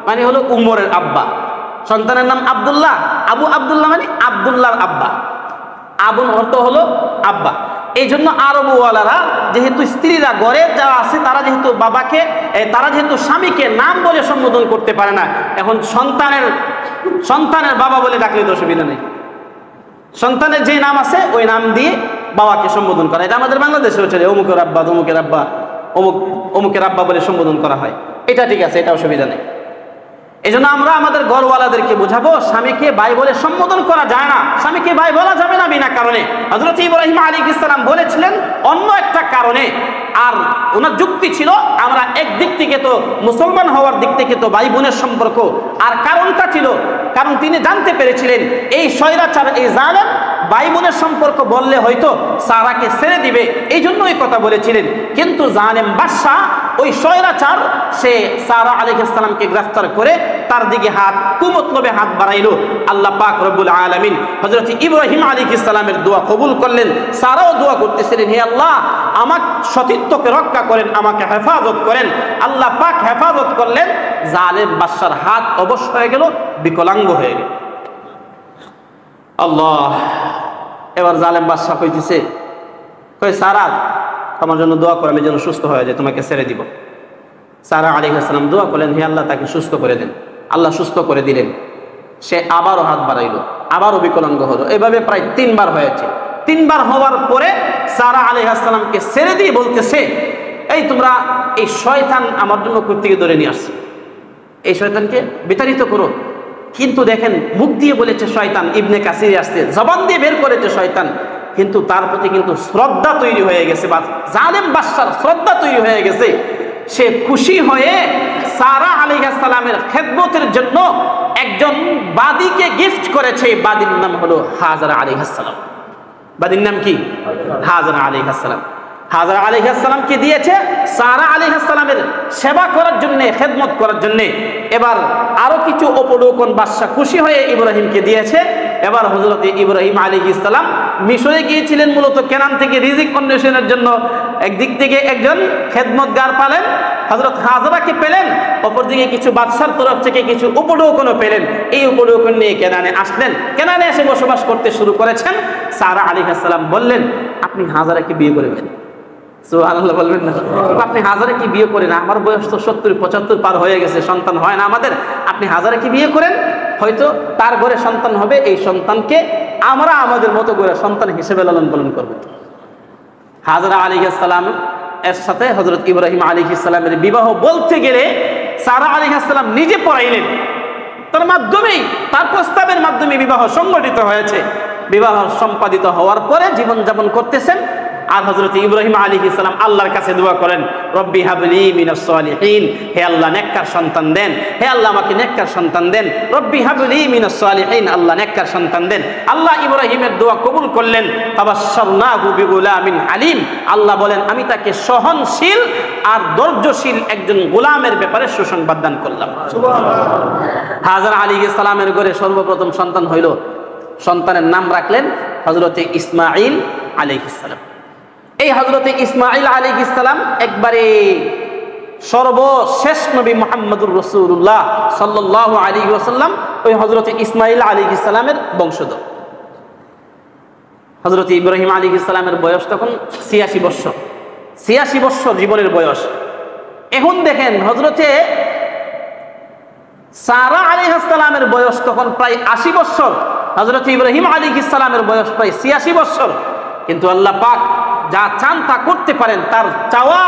মানে হলো উমরের আব্বা। সন্তানের নাম আব্দুল্লাহ, আবু আব্দুল্লাহ মানে আব্দুল্লাহর আব্বা, আবুর অর্থ হলো আব্বা। এই জন্য আরবওয়ালারা যেহেতু স্ত্রীরা ঘরে যারা আছে তারা যেহেতু স্বামীকে নাম বলে সম্বোধন করতে পারে না, এখন সন্তানের বাবা বলে ডাকলে তো অসুবিধা নেই, সন্তানের যে নাম আছে ওই নাম দিয়ে বাবাকে সম্বোধন করা। এটা আমাদের বাংলাদেশেও চলে, অমুকের আব্বা, তমুকের আব্বা, অমুকের আব্বা বলে সম্বোধন করা হয়, এটা ঠিক আছে, এটা অসুবিধা নেই। এই জন্য আমরা আমাদের ঘরওয়ালাদেরকে বোঝাবো, স্বামীকে ভাই বলে সম্বোধন করা যায় না, স্বামীকে ভাই বলা যাবে না বিনা কারণে। হযরত ইব্রাহিম আলাইহিস সালাম বলেছিলেন অন্য একটা কারণে, আর ওনার যুক্তি ছিল আমরা একদিক থেকে তো মুসলমান হওয়ার দিক থেকে তো ভাই বোনের সম্পর্ক, আর কারণটা ছিল কারণ তিনি জানতে পেরেছিলেন এই স্বৈরাচার, এই জালেম ভাই বোনের সম্পর্ক বললে হয়তো সারাকে ছেড়ে দিবে, এই জন্য এই কথা বলেছিলেন। কিন্তু জালেম বাদশা, ওই স্বৈরাচার, সে সারা আলাইহিস সালামকে গ্রেফতার করে তার দিকে কুমতলবে হাত বাড়াইল। আল্লাহ পাক রব্বুল আলামিন হযরত ইব্রাহিম আলাইহিস সালামের দোয়া কবুল করলেন। সারাও দোয়া করতেছিলেন, হে আল্লাহ আমার সতীত্বকে রক্ষা করেন, আমাকে হেফাজত করেন। আল্লাহ পাক হেফাজত করলেন, জালেম বাদশার হাত অবশ হয়ে গেল, বিকলাঙ্গ হয়ে গেল। আল্লাহ, এবার জালেম বাদশা কইতেছে, কই সারা আমার জন্য দোয়া করে, আমি যেন সুস্থ হয়ে যায়, তোমাকে ছেড়ে দিব। সারা আলাইহিস সালাম দোয়া করলেন, হে আল্লাহ তাকে সুস্থ করে দেন। আল্লাহ সুস্থ করে দিলেন, সে আবারও হাত বাড়াইল, আবারও বিকলাঙ্গ হলো। এভাবে প্রায় 3 বার হয়েছে। 3 বার হওয়ার পরে সারা আলাইহিস সালামকে ছেড়ে দিয়ে বলতেছে, এই তোমরা এই শয়তান আমার জন্য কর্তৃকে ধরে নিয়ে আসছে, এই শয়তানকে বিতাড়িত করো। কিন্তু দেখেন মুখ দিয়ে বলেছে শয়তান, ইবনে কাসির আসছে, জবান দিয়ে বের করেছে শয়তান, কিন্তু তার প্রতি কিন্তু শ্রদ্ধা তৈরি হয়ে গেছে, বা জালেম বাদশার শ্রদ্ধা তৈরি হয়ে গেছে। সে খুশি হয়ে সারা আলাইহিস সালামের খেদমতের জন্য একজন বাদীকে গিফট করেছে। বাদীর নাম হলো হাজরা আলাইহিস সালাম। বাদীর নাম কি? হাজরা আলাইহিস সালাম। হাজরা আলাইহিস সালামকে দিয়েছে সারা আলাইহিস সালামের সেবা করার জন্য, খেদমত করার জন্য। এবার আরো কিছু উপঢৌকন বাদশা খুশি হয়ে ইব্রাহিমকে দিয়েছে। এবার হযরত ইব্রাহিম আলাইহিস সালাম মিশরে গিয়েছিলেন মূলত কেনান থেকে রিজিক অন্বেষণের জন্য। একদিক থেকে একজন খেদমতগার পেলেন, হযরত হাজরাকে পেলেন, অপরদিকে কিছু বাদশার তরফ থেকে কিছু উপঢৌকনও পেলেন। এই উপঢৌকন নিয়ে কেনানে আসলেন, কেনানে এসে বসবাস করতে শুরু করেছেন। সারা আলাইহিস সালাম বললেন, আপনি হাজরাকে বিয়ে করবেন? সুবহানাল্লাহ বলবেন না? আপনি হাজরাকে বিয়ে করেন, আমার বয়স তো 70-75 পার হয়ে গেছে, সন্তান হয় না আমাদের, আপনি হাজরাকে বিয়ে করেন, হয়তো তার ঘরে সন্তান হবে, এই সন্তানকে আমরা আমাদের মতো করে সন্তান হিসেবে লালন পালন করব। হাজরা আলাইহিস সালাম এর সাথে হযরত ইব্রাহিম আলাইহিস সালামের বিবাহ বলতে গেলে সারা আলাইহিস সালাম নিজে পড়াইলেন, তার মাধ্যমেই, তার প্রস্তাবের মাধ্যমে বিবাহ সংগঠিত হয়েছে। বিবাহ সম্পাদিত হওয়ার পরে জীবনযাপন করতেছেন। আর হযরত ইব্রাহিম আলাইহিস সালাম আল্লাহর কাছে দোয়া করেন, রব্বি হাবলি মিনাস সালিহিন, হে আল্লাহ নেককার সন্তান দেন, হে আল্লাহ আমাকে নেককার সন্তান দেন, রব্বি হাবলি মিনাস সালিহিন, আল্লাহ নেককার সন্তান দেন। আল্লাহ ইব্রাহিমের দোয়া কবুল করলেন। ফাবাশশারনাহু বিগুলামিন আলিম, আল্লাহ বলেন আমি তাকে সহনশীল আর ধৈর্যশীল একজন গোলামের ব্যাপারে সুসংবাদ দান করলাম। সুবহানাল্লাহ। হাজরা আলাইহিস সালামের ঘরে সর্বপ্রথম সন্তান হইল, সন্তানের নাম রাখলেন হযরতে ইসমাঈল আলাইহিস সালাম। এই হযরতে ইসমাঈল আলাইহিস সালাম একবারে সর্বশেষ নবী মুহাম্মদুর রাসূলুল্লাহ সাল্লাল্লাহু আলাইহি ওয়াসাল্লাম ওই হযরতে ইসমাঈল আলাইহিস সালামের বংশধর। হযরত ইব্রাহিম আলাইহিস সালামের বয়স তখন ৮৬ বছর, ৮৬ বছর জীবনের বয়স। এখন দেখেন হযরতে সারা আলাইহিস সালামের বয়স তখন প্রায় ৮০ বছর, হযরত ইব্রাহিম আলাইহিস সালামের বয়স প্রায় ৮৬ বছর। কিন্তু আল্লাহ পাক যা চান তা করতে পারেন, তার চাওয়া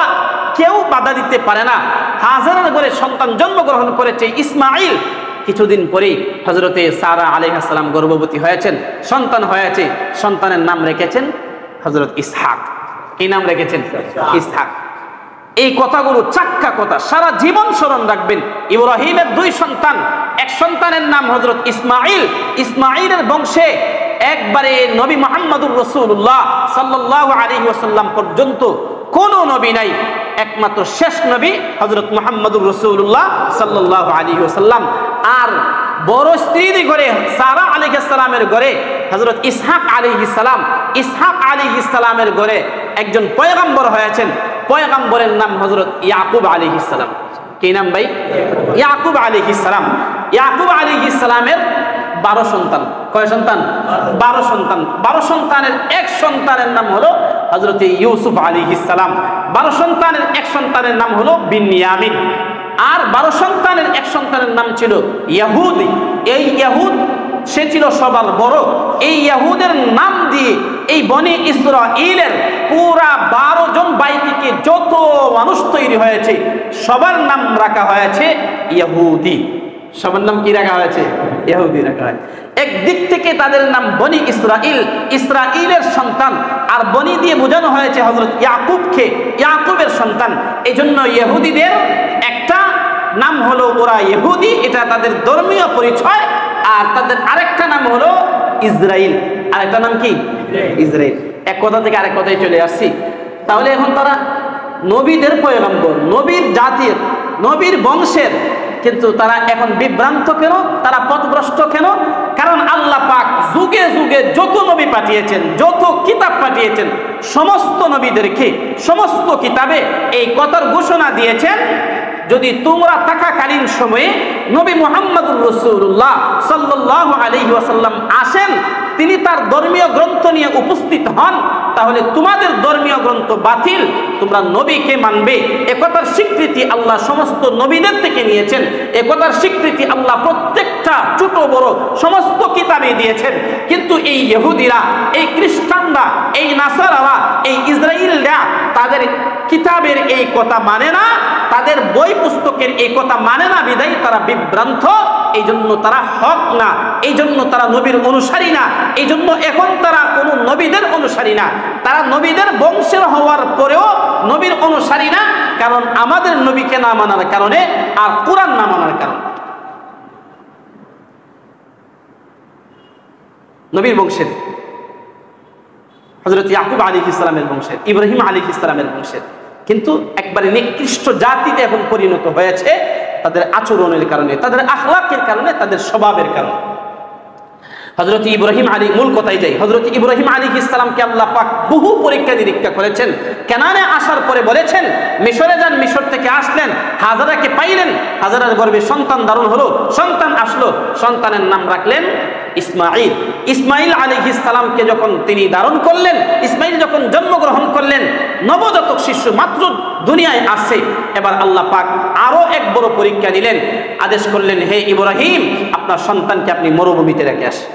কেউ বাধা দিতে পারে না। হাজারের ঘরে সন্তান জন্মগ্রহণ করেছে ইসমাঈল। কিছুদিন পরেই হযরতে সারা আলাইহিস সালাম গর্ভবতী হয়েছেন, সন্তান হয়েছে। সন্তানের নাম রেখেছেন হযরত ইসহাক। কি নাম রেখেছেন? ইসহাক। এই কথাগুলো চাক্কা কথা, সারা জীবন স্মরণ রাখবেন। ইব্রাহিমের দুই সন্তান, এক সন্তানের নাম হযরত ইসমাঈল। ইসমাঈলের বংশে একবারে নবী মুহাম্মদুর রাসূলুল্লাহ সাল্লাল্লাহু আলাইহি ওয়াসাল্লাম পর্যন্ত কোন নবী নাই, একমাত্র শেষ নবী হযরত মুহাম্মদুর রাসূলুল্লাহ সাল্লাল্লাহু আলাইহি ওয়াসাল্লাম। আর বড় স্ত্রীর ঘরে সারা আলাইহিস সালামের ঘরে হযরত ইসহাক আলাইহিস সালাম। ইসহাক আলাইহিস সালামের ঘরে একজন পয়গম্বর হয়েছেন, পয়গম্বরের নাম হযরত ইয়াকুব আলাইহিস সালাম। কি নাম ভাই? ইয়াকুব আলাইহিস সালাম। ইয়াকুব আলাইহিস সালামের 12 সন্তান। কয় সন্তান? 12 সন্তান। 12 সন্তানের এক সন্তানের নাম হলো হযরত ইউসুফ আলাইহিস সালাম। 12 সন্তানের এক সন্তানের নাম হলো বিনয়ামিন। আর 12 সন্তানের এক সন্তানের নাম ছিল ইহুদি। এই ইহুদ সে ছিল সবার বড়। এই ইহুদের নাম দিয়ে এই বনি ইসরাঈলের পুরা 12 জন ভাই থেকে যত মানুষ তৈরি হয়েছে সবার নাম রাখা হয়েছে ইহুদি। সবার নাম কি রাখা হয়েছে? ইহুদি রাখা হয়েছে। একদিক থেকে তাদের নাম বনি ইসরাঈল, ইসরাঈলের সন্তান। আর বনি দিয়ে বোঝানো হয়েছে হযরত ইয়াকুবকে, ইয়াকুবের সন্তান। এই জন্য ইহুদিদের একটা নাম হলো ওরা ইহুদি, এটা তাদের ধর্মীয় পরিচয়। আর তাদের আরেকটা নাম হলো ইসরাইল। আরেকটা নাম কি? ইসরাইল। এক কথা থেকে আরেক কথায় চলে আসছি। তাহলে এখন তারা নবীদের পয়গম্বর, নবীর জাতির, নবীর বংশের, কিন্তু তারা এখন বিভ্রান্ত কেন? তারা পথভ্রষ্ট কেন? কারণ আল্লাহ পাক যুগে যুগে যত নবী পাঠিয়েছেন, যত কিতাব পাঠিয়েছেন, সমস্ত নবীদেরকে সমস্ত কিতাবে এই কথার ঘোষণা দিয়েছেন, যদি তোমরা থাকাকালীন সময়ে নবী মুহাম্মদুর রাসূলুল্লাহ সাল্লাল্লাহু আলাইহি ওয়াসাল্লাম আসেন, তিনি তার ধর্মীয় গ্রন্থ নিয়ে উপস্থিত হন, তাহলে তোমাদের ধর্মীয় গ্রন্থ বাতিল, তোমরা নবীকে মানবে। একথার স্বীকৃতি আল্লাহ সমস্ত নবীদের থেকে নিয়েছেন। একথার স্বীকৃতি আল্লাহ প্রত্যেকটা ছোট বড় সমস্ত কিতাবে দিয়েছেন। কিন্তু এই ইহুদিরা, এই খ্রিস্টানরা, এই নাসারারা, এই ইসরাইলরা তাদের কিতাবের এই কথা মানে না, তাদের বই পুস্তকের এই কথা মানে না, বিধায় তারা বিভ্রান্ত। এই জন্য তারা হক না, এই জন্য তারা নবীর অনুসারী না, এই জন্য এখন তারা কোনো নবীদের অনুসারী না। তারা নবীদের বংশের হওয়ার পরেও নবীর অনুসারী না, কারণ আমাদের নবীকে না মানার কারণে আর কোরআন না মানার কারণে। নবীর বংশের হযরত ইয়াকুব আলাইহিস সালামের বংশের, ইব্রাহিম আলাইহিস সালামের বংশের, কিন্তু একবারে নিকৃষ্ট জাতিতে এখন পরিণত হয়েছে তাদের আচরণের কারণে, তাদের আখলাকের কারণে, তাদের স্বভাবের কারণে। হযরত ইব্রাহিম আলী, মূল কথায় যাই, হযরত ইব্রাহিম আলাইহিস সালামকে আল্লাহ পাক বহু পরীক্ষা নিরীক্ষা করেছেন। কেনানে আসার পরে বলেছেন মিশরে যান, মিশর থেকে আসলেন, হাজারাকে পাইলেন, হাজারার গর্ভে সন্তান ধারণ হলো, সন্তান আসলো, সন্তানের নাম রাখলেন ইসমাঈল। ইসমাঈল আলাইহিস সালামকে যখন তিনি ধারণ করলেন, ইসমাঈল যখন জন্মগ্রহণ করলেন, নবজাতক শিশু মাত্র দুনিয়ায় আসে। এবার আল্লাহ পাক আরো এক বড় পরীক্ষা দিলেন, আদেশ করলেন, হে ইব্রাহিম, আপনার সন্তানকে আপনি মরুভূমিতে রেখে আসেন,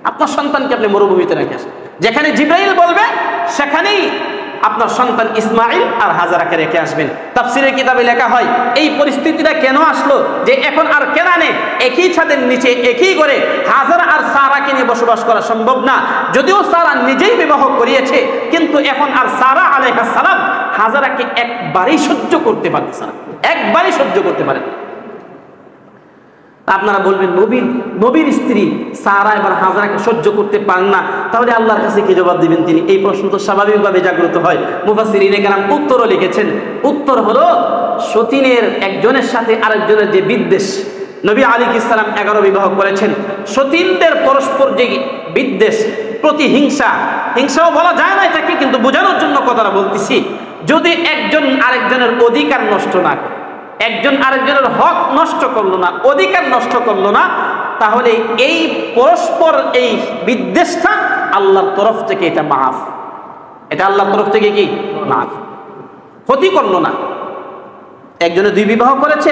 আপনার সন্তানকে আপনি মরুভূমিতে রেখে আসেন। যেখানে জিবরাইল বলবে সেখানেই আপনার সন্তান ইসমাইল আর হাজারাকে রেখে আসবেন। তাফসীরের কিতাবে লেখা হয় এই পরিস্থিতিটা কেন আসলো, যে এখন আর কেনানে একই ছাদের নিচে একই করে হাজারা আর সারাকে নিয়ে বসবাস করা সম্ভব না। যদিও সারা নিজেই বিবাহ করিয়েছে, কিন্তু এখন আর সারা আলাইহিস সালাম হাজারাকে একবারই সহ্য করতে পারতেছে না, একবারই সহ্য করতে পারেন। আপনারা বলবেন নবীর স্ত্রী সারা এবার হাজারাকে সহ্য করতে পারেন না, তাহলে আল্লাহর কাছে কি জবাব দিবেন তিনি? এই প্রশ্ন তো স্বাভাবিকভাবে জাগ্রত হয়। মুফাসসিরিনে কেরাম উত্তরও লিখেছেন। উত্তর হলো সতীনের একজনের সাথে আরেকজনের যে বিদ্বেষ, নবী আলাইহিস সালাম 11 বিবাহ করেছেন। সতীনদের পরস্পর যে বিদ্বেষ, প্রতিহিংসা, হিংসাও বলা যায় না এটাকে, কিন্তু বোঝানোর জন্য কথাটা বলতেছি, যদি একজন আরেকজনের অধিকার নষ্ট না করে, একজন আরেকজনের হক নষ্ট করলো না, অধিকার নষ্ট করলো না, তাহলে এই পরস্পর এই বিদ্বেষটা আল্লাহর তরফ থেকে এটা মাফ, এটা আল্লাহর তরফ থেকে কি মাফ, ক্ষতি করলো না। একজনে 2 বিবাহ করেছে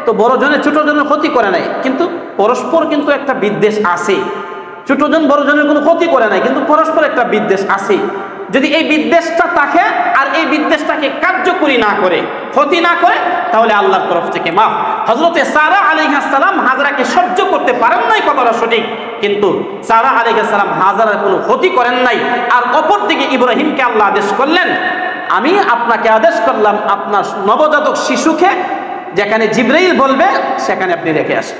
তো বড় জনে ছোট জনের ক্ষতি করে নাই, কিন্তু পরস্পর কিন্তু একটা বিদ্বেষ আছে। ছোট জন বড় জনের কোনো ক্ষতি করে নাই, কিন্তু পরস্পর একটা বিদ্বেষ আছে। যদি এই বিদ্বেষটা থাকে আর এই বিদ্বেষটাকে কার্যকরী না করে, ক্ষতি না করে, তাহলে আল্লাহর তরফ থেকে মাফ। হযরতে সারা আলাইহিস সালাম হাজরাকে সহ্য করতে পারেন নাই, কথাটা সঠিক, কিন্তু সারা আলাইহিস সালাম হাজরার কোনো ক্ষতি করেন নাই। আর অপর দিকে ইব্রাহিমকে আল্লাহ আদেশ করলেন, আমি আপনাকে আদেশ করলাম আপনার নবজাতক শিশুকে যেখানে জিবরাইল বলবে সেখানে আপনি রেখে আসেন।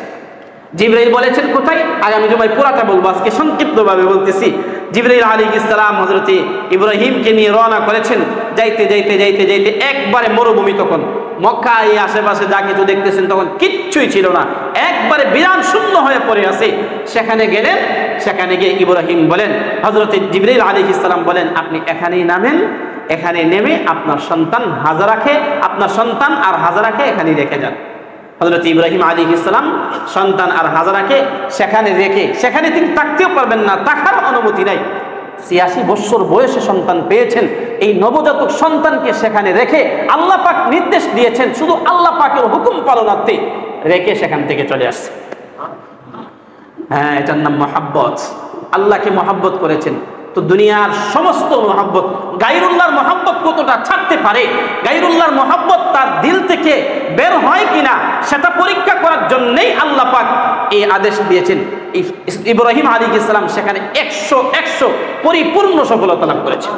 জিবরাইল বলেছেন কোথায়? আগামী জুমায় পুরাটা বলবো, আজকে সংক্ষিপ্তভাবে বলতেছি। জিবরাইল আলাইহিস সালাম হযরতে ইব্রাহিমকে নিয়ে রওনা করেছেন। যাইতে যাইতে যাইতে যাইতে একবারে মরুভূমি, তখন মক্কা এই আশেপাশে যা কিছু দেখতেছেন তখন কিচ্ছুই ছিল না, একবারে বিরান শূন্য হয়ে পড়ে আছে। সেখানে গেলেন, সেখানে গিয়ে ইব্রাহিম বলেন, হযরতে জিবরাইল আলাইহিস সালাম বলেন, আপনি এখানেই নামেন, এখানে নেমে আপনার সন্তান হাজারাকে, আপনার সন্তান আর হাজারাকে এখানেই রেখে যান। হযরত ইব্রাহিম আলাইহিস সালাম সন্তান আর হাজারাকে সেখানে রেখে, সেখানে তিনি থাকতেও পারবেন না, থাকার অনুমতি নাই। ৮৬ বছর বয়সে সন্তান পেয়েছেন, এই নবজাতক সন্তানকে সেখানে রেখে আল্লাহ পাক নির্দেশ দিয়েছেন শুধু আল্লাহ পাকের হুকুম পালনার্থে, রেখে সেখান থেকে চলে আসছে। হ্যাঁ, এটার নাম মহাব্বত। আল্লাহকে মহাব্বত করেছেন তো দুনিয়ার সমস্ত মহাব্বত, গায়রুল্লাহর মহাব্বত কতটা ছাড়তে পারে, গায়রুল্লাহর মহাব্বত তার দিল থেকে বের হয় কিনা সেটা পরীক্ষা করার জন্যই আল্লাহ পাক এই আদেশ দিয়েছেন। ইব্রাহিম আলাইহিস সালাম সেখানে 100 পরিপূর্ণ সফলতা লাভ করেছেন।